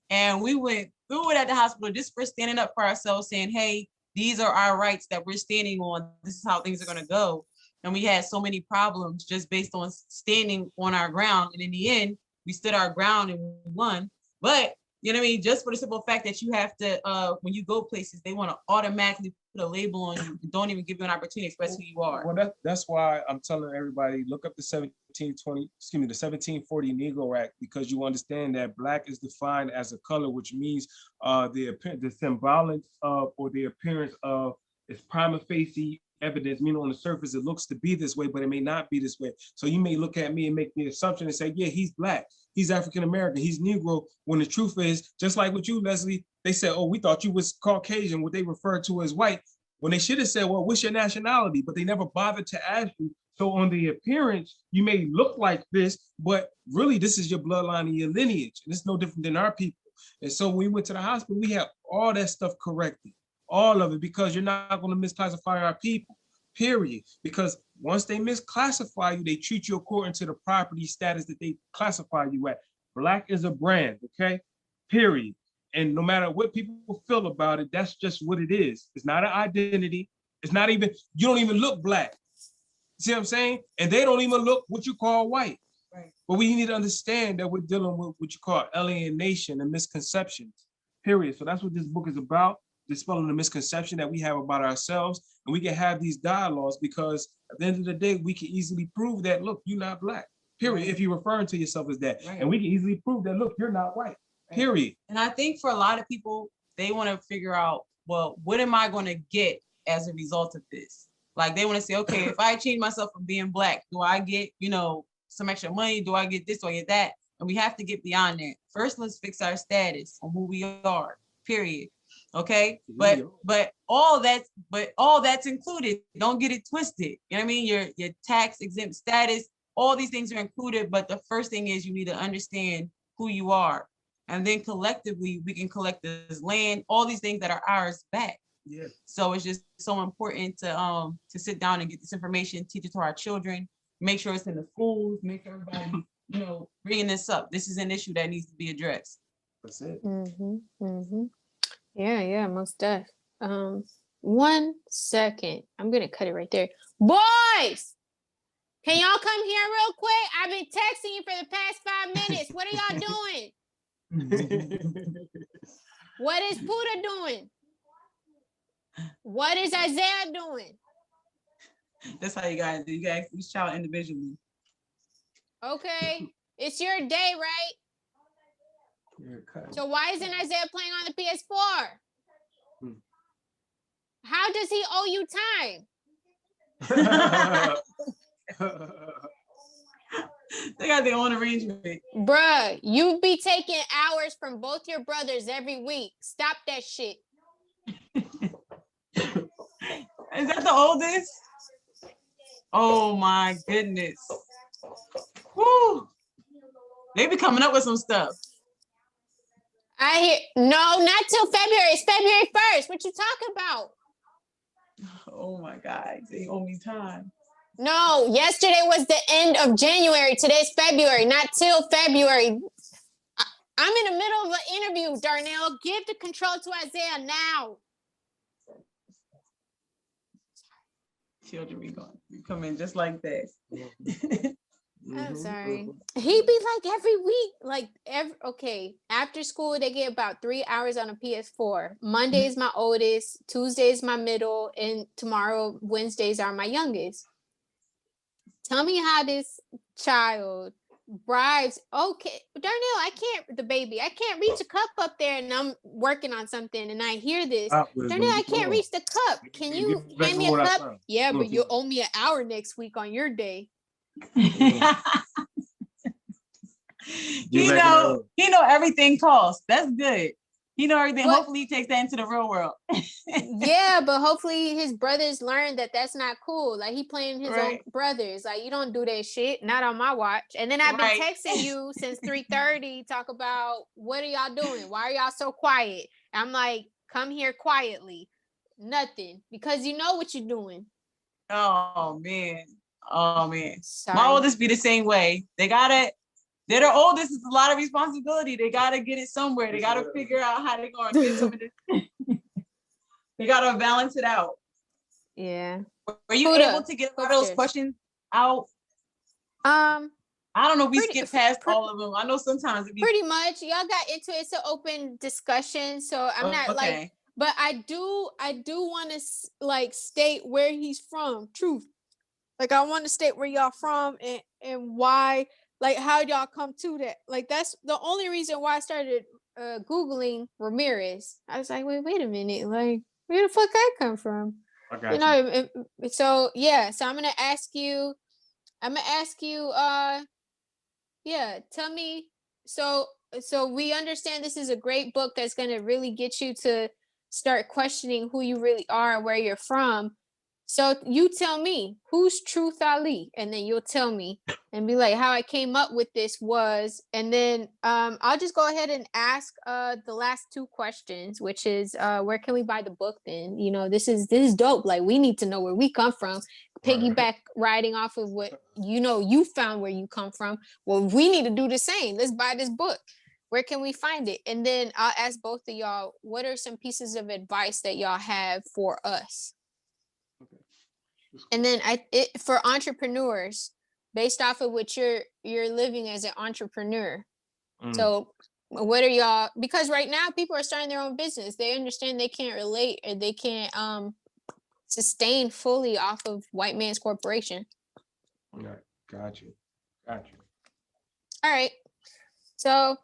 And we went through it at the hospital just for standing up for ourselves, saying, hey, these are our rights that we're standing on. This is how things are gonna go. And we had so many problems just based on standing on our ground. And in the end, we stood our ground and we won. But, you know what I mean? Just for the simple fact that you have to, when you go places, they want to automatically put a label on you and don't even give you an opportunity to express who you are. Well, that's why I'm telling everybody, look up the 1740 Negro Act, because you understand that Black is defined as a color, which means the symbolic of, or the appearance of, is prima facie evidence, meaning on the surface it looks to be this way, but it may not be this way. So you may look at me and make the assumption and say, yeah, he's Black, he's African American, he's Negro, when the truth is, just like with you, Leslie, they said, oh, we thought you was Caucasian, what they refer to as white, when they should have said, well, what's your nationality? But they never bothered to ask you. So on the appearance, you may look like this, but really this is your bloodline and your lineage. And it's no different than our people. And so when we went to the hospital, we have all that stuff corrected. All of it, because you're not going to misclassify our people, period. Because once they misclassify you, they treat you according to the property status that they classify you at. Black is a brand, okay? Period. And no matter what people feel about it, that's just what it is. It's not an identity. It's not even, you don't even look Black. See what I'm saying? And they don't even look what you call white. Right. But we need to understand that we're dealing with what you call alienation and misconceptions, period. So that's what this book is about. Dispelling the misconception that we have about ourselves, and we can have these dialogues, because at the end of the day, we can easily prove that, look, you're not Black, period, if you're referring to yourself as that. Right. And we can easily prove that, look, you're not white, period. And I think for a lot of people, they want to figure out, well, what am I going to get as a result of this? Like they want to say, okay, if I change myself from being Black, do I get, some extra money? Do I get this? Do I get that? And we have to get beyond that. First, let's fix our status on who we are, period. Okay, but all that's included. Don't get it twisted. You know what I mean? Your tax exempt status, all these things are included. But the first thing is you need to understand who you are, and then collectively we can collect this land, all these things that are ours back. Yeah. So it's just so important to sit down and get this information, teach it to our children, make sure it's in the schools, make sure everybody bringing this up. This is an issue that needs to be addressed. That's it. Mm-hmm. Mm-hmm. Yeah, most def. 1 second. I'm gonna cut it right there. Boys, can y'all come here real quick? I've been texting you for the past 5 minutes. What are y'all doing? What is Puda doing? What is Isaiah doing? That's how you guys do. You guys each child individually. Okay, it's your day, right? So why isn't Isaiah playing on the PS4? How does he owe you time? They got their own arrangement. Bruh, you be taking hours from both your brothers every week. Stop that shit. Is that the oldest? Oh my goodness. Woo. They be coming up with some stuff. I hear no, not till February. It's February 1st. What you talking about? Oh my God. They owe me time. No, yesterday was the end of January. Today's February, not till February. I'm in the middle of an interview, Darnell. Give the control to Isaiah now. Children be going. You come in just like that. I'm sorry. He be like every week, okay. After school, they get about 3 hours on a PS4. Monday is my oldest, Tuesday is my middle, and tomorrow, Wednesdays are my youngest. Tell me how this child bribes. Okay, Darnell, I can't reach a cup up there, and I'm working on something, and I hear this. Darnell, I can't reach the cup. Can you hand me a cup? Yeah, but you owe me an hour next week on your day. He know everything costs. That's good. He know everything. But hopefully he takes that into the real world. Yeah, but hopefully his brothers learn that that's not cool. Like he playing his own brothers. Like you don't do that shit. Not on my watch. And then I've been texting you since 3:30. Talk about what are y'all doing? Why are y'all so quiet? I'm like, come here quietly. Nothing, because you know what you're doing. Oh man. Sorry. My oldest be the same way. They're the oldest. It's a lot of responsibility. They gotta get it somewhere. They gotta figure out how they're gonna get some of this. They gotta balance it out. Yeah. Were you able to get a lot of those questions out? I don't know if we skip past all of them. I know sometimes pretty much y'all got into it. It's an open discussion, so I'm not like. But I do want to like state where he's from. Truth. Like I want to state where y'all from and why. Like how y'all come to that? Like that's the only reason why I started Googling Ramirez. I was like, wait a minute, like where the fuck I come from? You know, so yeah. So I'm gonna ask you. Yeah, tell me. So we understand this is a great book that's gonna really get you to start questioning who you really are and where you're from. So you tell me, who's Truth Ali? And then you'll tell me and be like, how I came up with this was, and then I'll just go ahead and ask the last two questions, which is where can we buy the book then? You know, this is dope. Like we need to know where we come from. Piggyback riding off of what you found where you come from. Well, we need to do the same. Let's buy this book. Where can we find it? And then I'll ask both of y'all, what are some pieces of advice that y'all have for us? And then for entrepreneurs, based off of what you're living as an entrepreneur. So what are y'all, because right now people are starting their own business. They understand they can't relate or they can't sustain fully off of white man's corporation. Yeah, got you. All right. So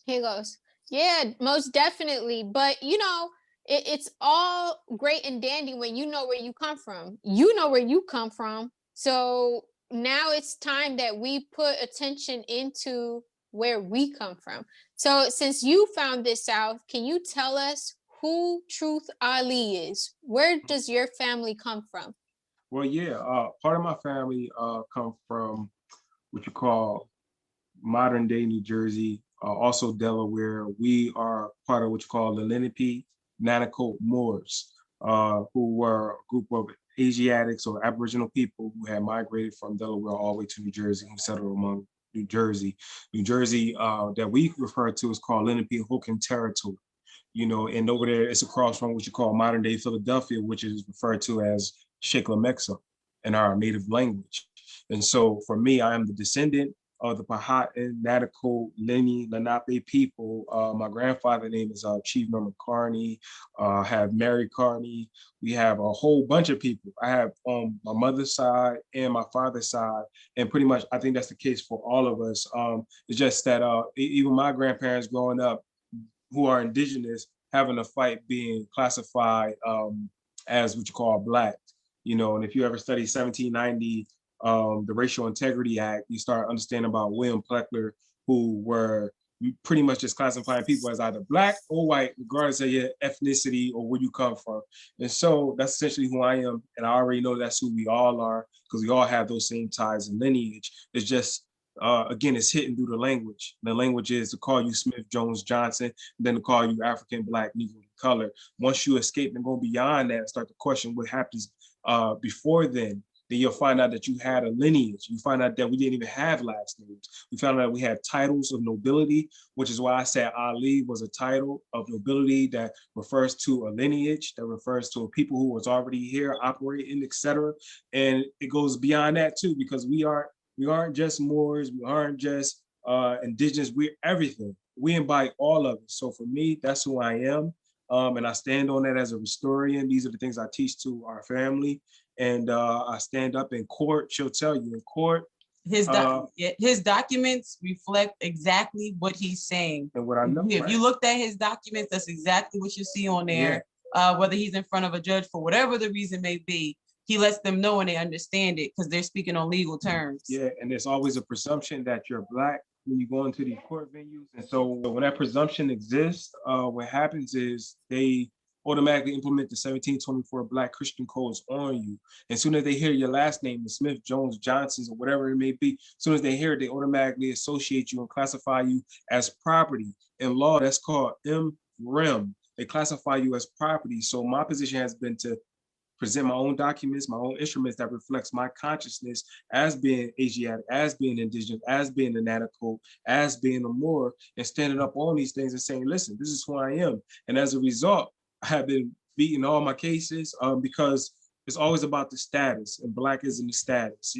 here goes. Yeah, most definitely. But it's all great and dandy when you know where you come from. You know where you come from. So now it's time that we put attention into where we come from. So since you found this out, can you tell us who Truth Ali is? Where does your family come from? Well, yeah, part of my family come from what you call modern day New Jersey, also Delaware. We are part of what you call the Lenape Nanticoke Moors, who were a group of Asiatics or Aboriginal people who had migrated from Delaware all the way to New Jersey, who settled among New Jersey. New Jersey that we refer to is called Lenape-Hokan territory. And over there, it's across from what you call modern day Philadelphia, which is referred to as Shikla-Mexa in our native language. And so for me, I am the descendant of the Powhatan, Nanticoke, Lenape people. My grandfather's name is Chief Norman Carney. Have Mary Carney. We have a whole bunch of people. I have on my mother's side and my father's side, and pretty much I think that's the case for all of us. It's just that even my grandparents growing up, who are indigenous, having a fight being classified as what you call Black. And if you ever study 1790 the Racial Integrity Act, you start understanding about William Pleckler, who were pretty much just classifying people as either black or white, regardless of your ethnicity or where you come from. And so that's essentially who I am. And I already know that's who we all are, because we all have those same ties and lineage. It's just, again, it's hidden through the language. The language is to call you Smith, Jones, Johnson, then to call you African, black, Negro, color. Once you escape and go beyond that and start to question what happens before then you'll find out that you had a lineage. You find out that we didn't even have last names. We found out we had titles of nobility, which is why I said Ali was a title of nobility that refers to a lineage, that refers to a people who was already here, operating, etc. And it goes beyond that too, because we aren't just Moors, we aren't just indigenous, we're everything. We embody all of it. So for me, that's who I am. And I stand on that as a historian. These are the things I teach to our family. And I stand up in court. She'll tell you in court. His documents reflect exactly what he's saying. And what I know. If you looked at his documents, that's exactly what you see on there. Yeah. Whether he's in front of a judge for whatever the reason may be, he lets them know and they understand it because they're speaking on legal terms. Yeah, and there's always a presumption that you're black when you go into these court venues. And so when that presumption exists, what happens is they automatically implement the 1724 Black Christian codes on you. And as soon as they hear your last name, the Smith, Jones, Johnsons, or whatever it may be, as soon as they hear it, they automatically associate you and classify you as property. In law, that's called MREM. They classify you as property. So my position has been to present my own documents, my own instruments that reflects my consciousness as being Asiatic, as being indigenous, as being a Natico, as being a Moor, and standing up on these things and saying, listen, this is who I am. And as a result, I have been beating all my cases because it's always about the status, and Black isn't the status.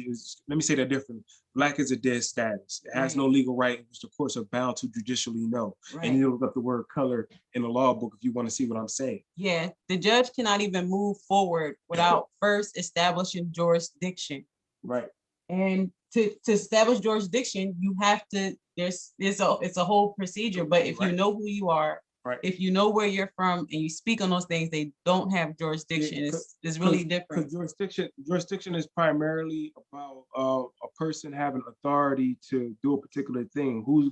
Let me say that differently. Black is a dead status. It has no legal right, which the courts are bound to judicially know. Right. And you look up the word color in the law book if you want to see what I'm saying. Yeah, the judge cannot even move forward without first establishing jurisdiction. Right. And to establish jurisdiction, you have to, it's a whole procedure, but if you know who you are, right, if you know where you're from and you speak on those things, they don't have jurisdiction. It's really different. Because jurisdiction is primarily about a person having authority to do a particular thing. Who's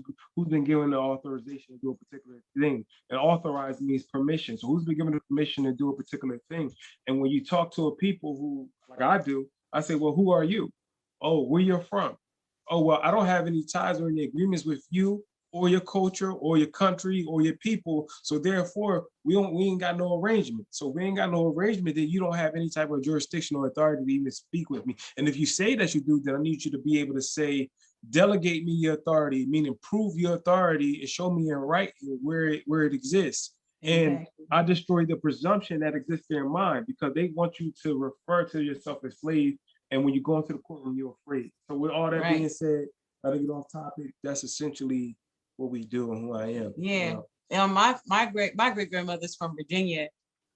been given the authorization to do a particular thing? And authorized means permission. So who's been given the permission to do a particular thing? And when you talk to a people who, like I do, I say, well, who are you? Oh, where you're from? Oh, well, I don't have any ties or any agreements with you or your culture or your country or your people. So therefore, we ain't got no arrangement. So we ain't got no arrangement, then you don't have any type of jurisdiction or authority to even speak with me. And if you say that you do, then I need you to be able to say, delegate me your authority, meaning prove your authority and show me in writing where it exists. And I destroy the presumption that exists in your mind because they want you to refer to yourself as slave. And when you go into the courtroom, you're afraid. So with all that being said, I think get off topic, that's essentially what we do and who I am. Yeah. You know? My great grandmother's from Virginia,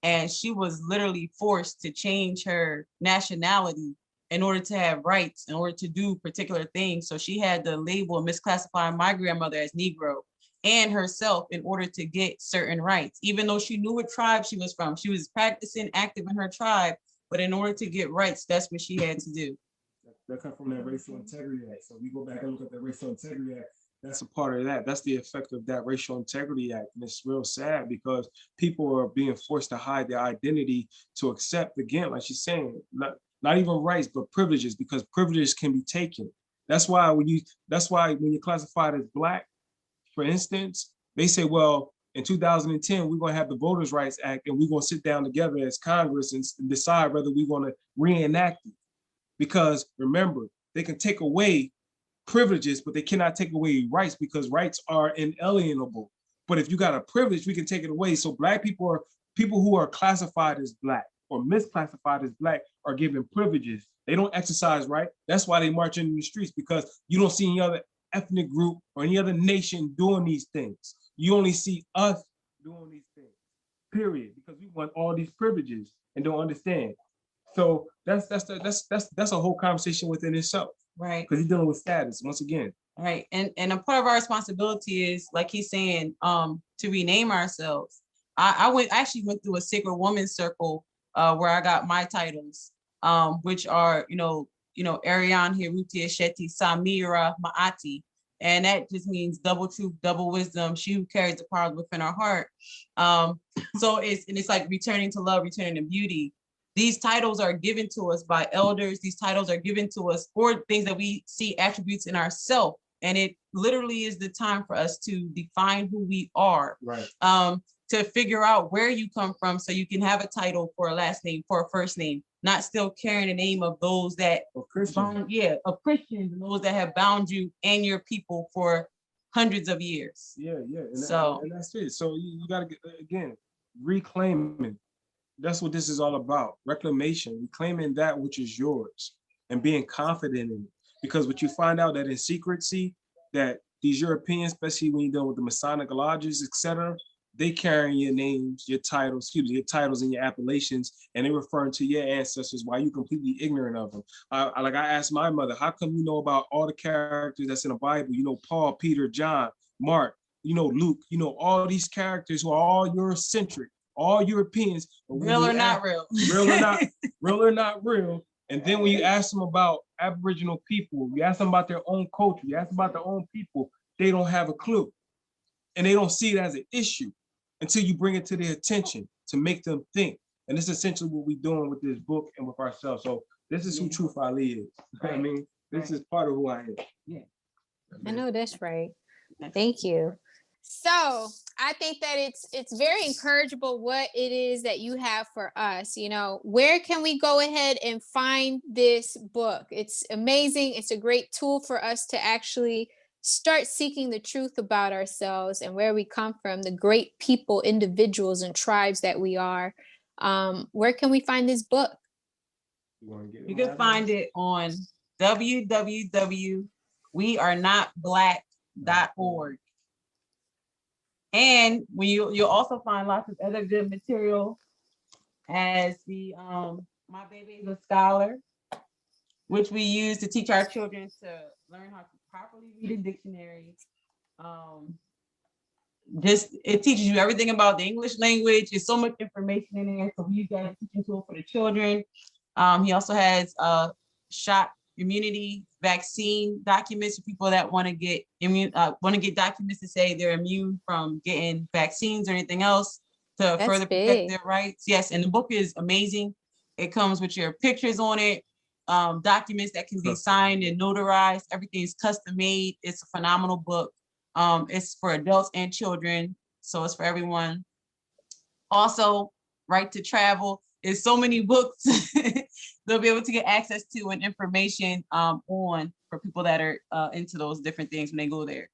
and she was literally forced to change her nationality in order to have rights, in order to do particular things. So she had to label and misclassify my grandmother as Negro and herself in order to get certain rights, even though she knew what tribe she was from. She was practicing active in her tribe, but in order to get rights, that's what she had to do. That comes from that Racial Integrity Act. So we go back and look at the Racial Integrity Act. That's a part of that. That's the effect of that Racial Integrity Act. And it's real sad because people are being forced to hide their identity to accept, again, like she's saying, not even rights, but privileges, because privileges can be taken. That's why when you're classified as Black, for instance, they say, well, in 2010, we're going to have the Voters' Rights Act and we're going to sit down together as Congress and decide whether we want to reenact it. Because remember, they can take away privileges, but they cannot take away rights because rights are inalienable. But if you got a privilege, we can take it away. So Black people are people who are classified as Black or misclassified as Black are given privileges. They don't exercise right. That's why they march in the streets, because you don't see any other ethnic group or any other nation doing these things. You only see us doing these things, period, because we want all these privileges and don't understand. So that's a whole conversation within itself. Right. Because he's dealing with status once again. Right. And a part of our responsibility is, like he's saying, to rename ourselves. I actually went through a Sacred Woman Circle where I got my titles, which are, Arian Hiruti Sheti Samira Maati. And that just means double truth, double wisdom. She who carries the power within her heart. So it's like returning to love, returning to beauty. These titles are given to us by elders. These titles are given to us for things that we see attributes in ourselves. And it literally is the time for us to define who we are. Right. To figure out where you come from so you can have a title for a last name, for a first name, not still carrying the name of those that Of Christians. of Christians and those that have bound you and your people for hundreds of years. Yeah. And that's it. So you got to get, again, reclaiming. That's what this is all about. Reclamation, reclaiming that which is yours and being confident in it. Because what you find out that in secrecy, that these Europeans, especially when you're dealing with the Masonic lodges, etc., they carrying your names, your titles and your appellations, and they referring to your ancestors while you completely ignorant of them. I asked my mother, how come you know about all the characters that's in the Bible? Paul, Peter, John, Mark, Luke, all these characters who are all Eurocentric, all Europeans. Real or not real. Real or not real. And then when you ask them about Aboriginal people, you ask them about their own culture, you ask them about their own people, they don't have a clue. And they don't see it as an issue until you bring it to their attention to make them think. And this is essentially what we're doing with this book and with ourselves. So this is who Truth Ali is. Right. I mean, this is part of who I am. Yeah. I know that's right. Thank you. So I think that it's very encourageable what it is that you have for us. Where can we go ahead and find this book? It's amazing. It's a great tool for us to actually start seeking the truth about ourselves and where we come from, the great people, individuals, and tribes that we are. Where can we find this book? You can find it on www.wearenotblack.org. And you'll also find lots of other good material as the My Baby's a Scholar, which we use to teach our children to learn how to properly read a dictionary. It teaches you everything about the English language. There's so much information in there. So we use that as a teaching tool for the children. He also has shot immunity vaccine documents for people that want to get documents to say they're immune from getting vaccines or anything else to further protect their rights. Yes, and the book is amazing. It comes with your pictures on it, documents that can be signed and notarized. Everything is custom made. It's a phenomenal book. It's for adults and children, so it's for everyone. Also, Right to Travel is so many books they'll be able to get access to and information on for people that are into those different things when they go there.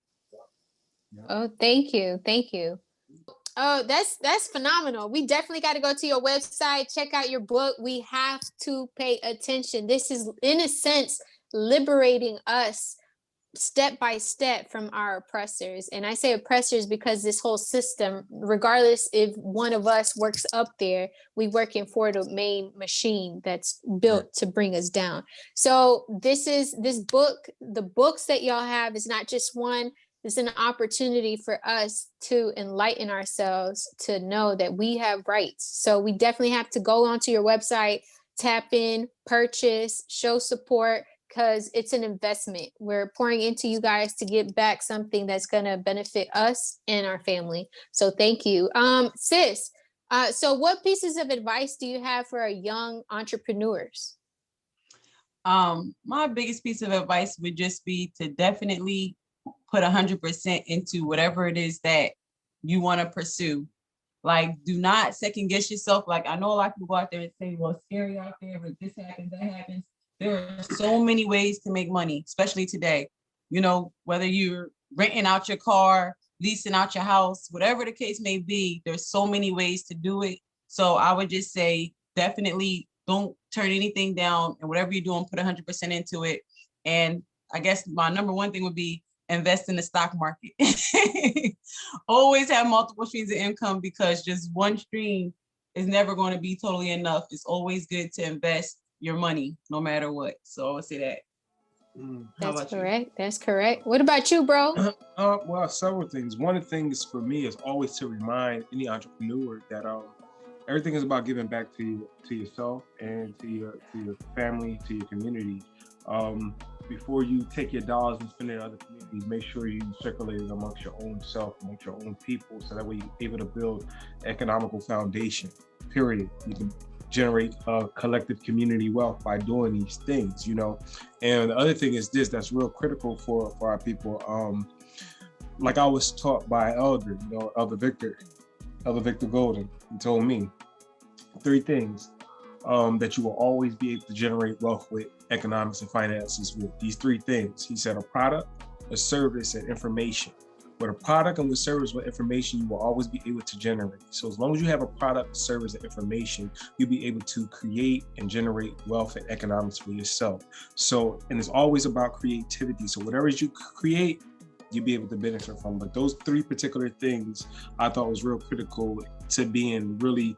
Oh, thank you. Oh, that's phenomenal. We definitely got to go to your website, check out your book. We have to pay attention. This is, in a sense, liberating us step by step from our oppressors. And I say oppressors because this whole system, regardless if one of us works up there, we working for the main machine that's built to bring us down. So this book, the books that y'all have is not just one. It's an opportunity for us to enlighten ourselves, to know that we have rights. So we definitely have to go onto your website, tap in, purchase, show support, because it's an investment. We're pouring into you guys to get back something that's going to benefit us and our family. So thank you. Sis, so what pieces of advice do you have for our young entrepreneurs? My biggest piece of advice would just be to definitely put 100% into whatever it is that you want to pursue. Like, do not second guess yourself. Like, I know a lot of people go out there and say, well, it's scary out there, but this happens, that happens. There are so many ways to make money, especially today. Whether you're renting out your car, leasing out your house, whatever the case may be, there's so many ways to do it. So I would just say, definitely don't turn anything down, and whatever you're doing, put 100% into it. And I guess my number one thing would be invest in the stock market. Always have multiple streams of income, because just one stream is never going to be totally enough. It's always good to invest your money no matter what. So I would say that. That's correct. That's correct. What about you, bro? Well, several things. One of the things for me is always to remind any entrepreneur that everything is about giving back to yourself and to your family, to your community. Before you take your dollars and spend it in other communities, make sure you circulate it amongst your own self, amongst your own people, so that way you're able to build economical foundation, period. You can generate collective community wealth by doing these things, you know. And the other thing is this, that's real critical for our people. Like I was taught by Elder, you know, Elder Victor Golden. He told me 3 things that you will always be able to generate wealth with, economics and finances with. These 3 things. He said a product, a service, and information. With a product and with service with information, you will always be able to generate. So as long as you have a product, service, and information, you'll be able to create and generate wealth and economics for yourself. So, and it's always about creativity. So whatever you create, you'll be able to benefit from. But those 3 particular things I thought was real critical to being really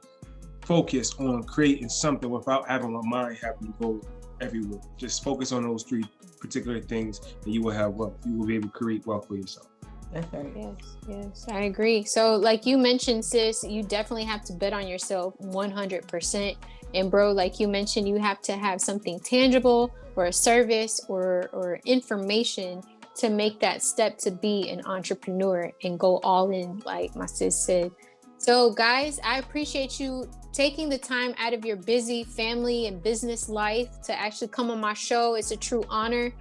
focused on creating something without having my mind having to go everywhere. Just focus on those 3 particular things and you will have wealth. You will be able to create wealth for yourself. That's right. Yes, I agree. So like you mentioned, sis, you definitely have to bet on yourself 100%. And bro, like you mentioned, you have to have something tangible or a service or information to make that step to be an entrepreneur and go all in, like my sis said. So guys, I appreciate you taking the time out of your busy family and business life to actually come on my show. It's a true honor.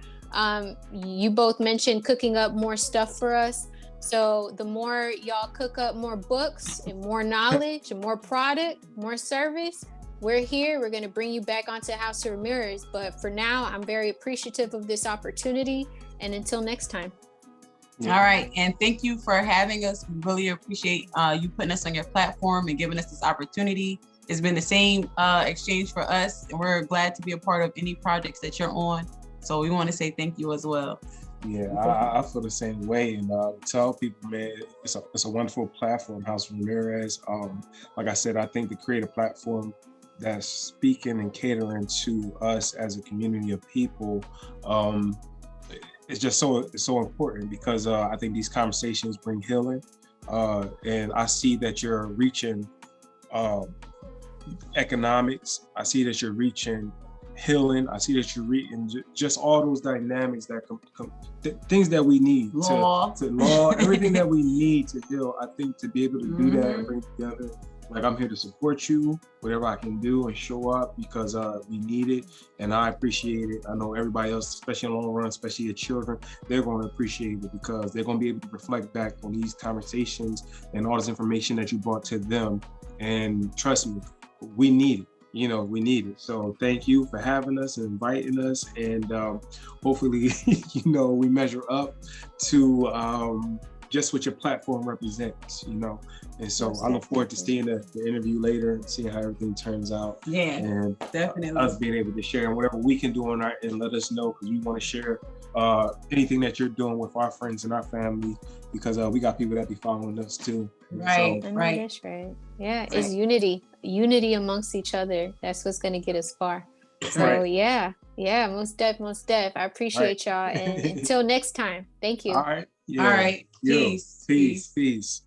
You both mentioned cooking up more stuff for us. So the more y'all cook up more books and more knowledge and more product, more service, we're here. We're going to bring you back onto House of Ramirez. But for now, I'm very appreciative of this opportunity. And until next time. Yeah. All right. And thank you for having us. We really appreciate you putting us on your platform and giving us this opportunity. It's been the same exchange for us. And we're glad to be a part of any projects that you're on. So we want to say thank you as well. Yeah, I feel the same way, and tell people, man, it's a wonderful platform, House of Ramirez. Like I said, I think to create a platform that's speaking and catering to us as a community of people, it's just so important because I think these conversations bring healing, and I see that you're reaching economics. I see that you're reaching healing. I see that you're reading just all those dynamics that things that we need to law, everything that we need to heal. I think to be able to do that and bring it together, like I'm here to support you, whatever I can do and show up because we need it and I appreciate it. I know everybody else, especially in the long run, especially your children, they're going to appreciate it because they're going to be able to reflect back on these conversations and all this information that you brought to them. And trust me, we need it. You know, we need it. So thank you for having us and inviting us. And hopefully, you know, we measure up to just what your platform represents, you know. And so I look forward to seeing the interview later and seeing how everything turns out. Yeah, and definitely. Us being able to share and whatever we can do on our end, let us know because we want to share anything that you're doing with our friends and our family because we got people that be following us too. Right, so, right. That's right. Yeah, it's unity amongst each other. That's what's going to get us far. So yeah, most def. I appreciate y'all. And until next time, thank you. All right. Yeah. All right. Peace.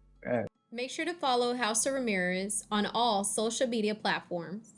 Make sure to follow House of Ramirez on all social media platforms.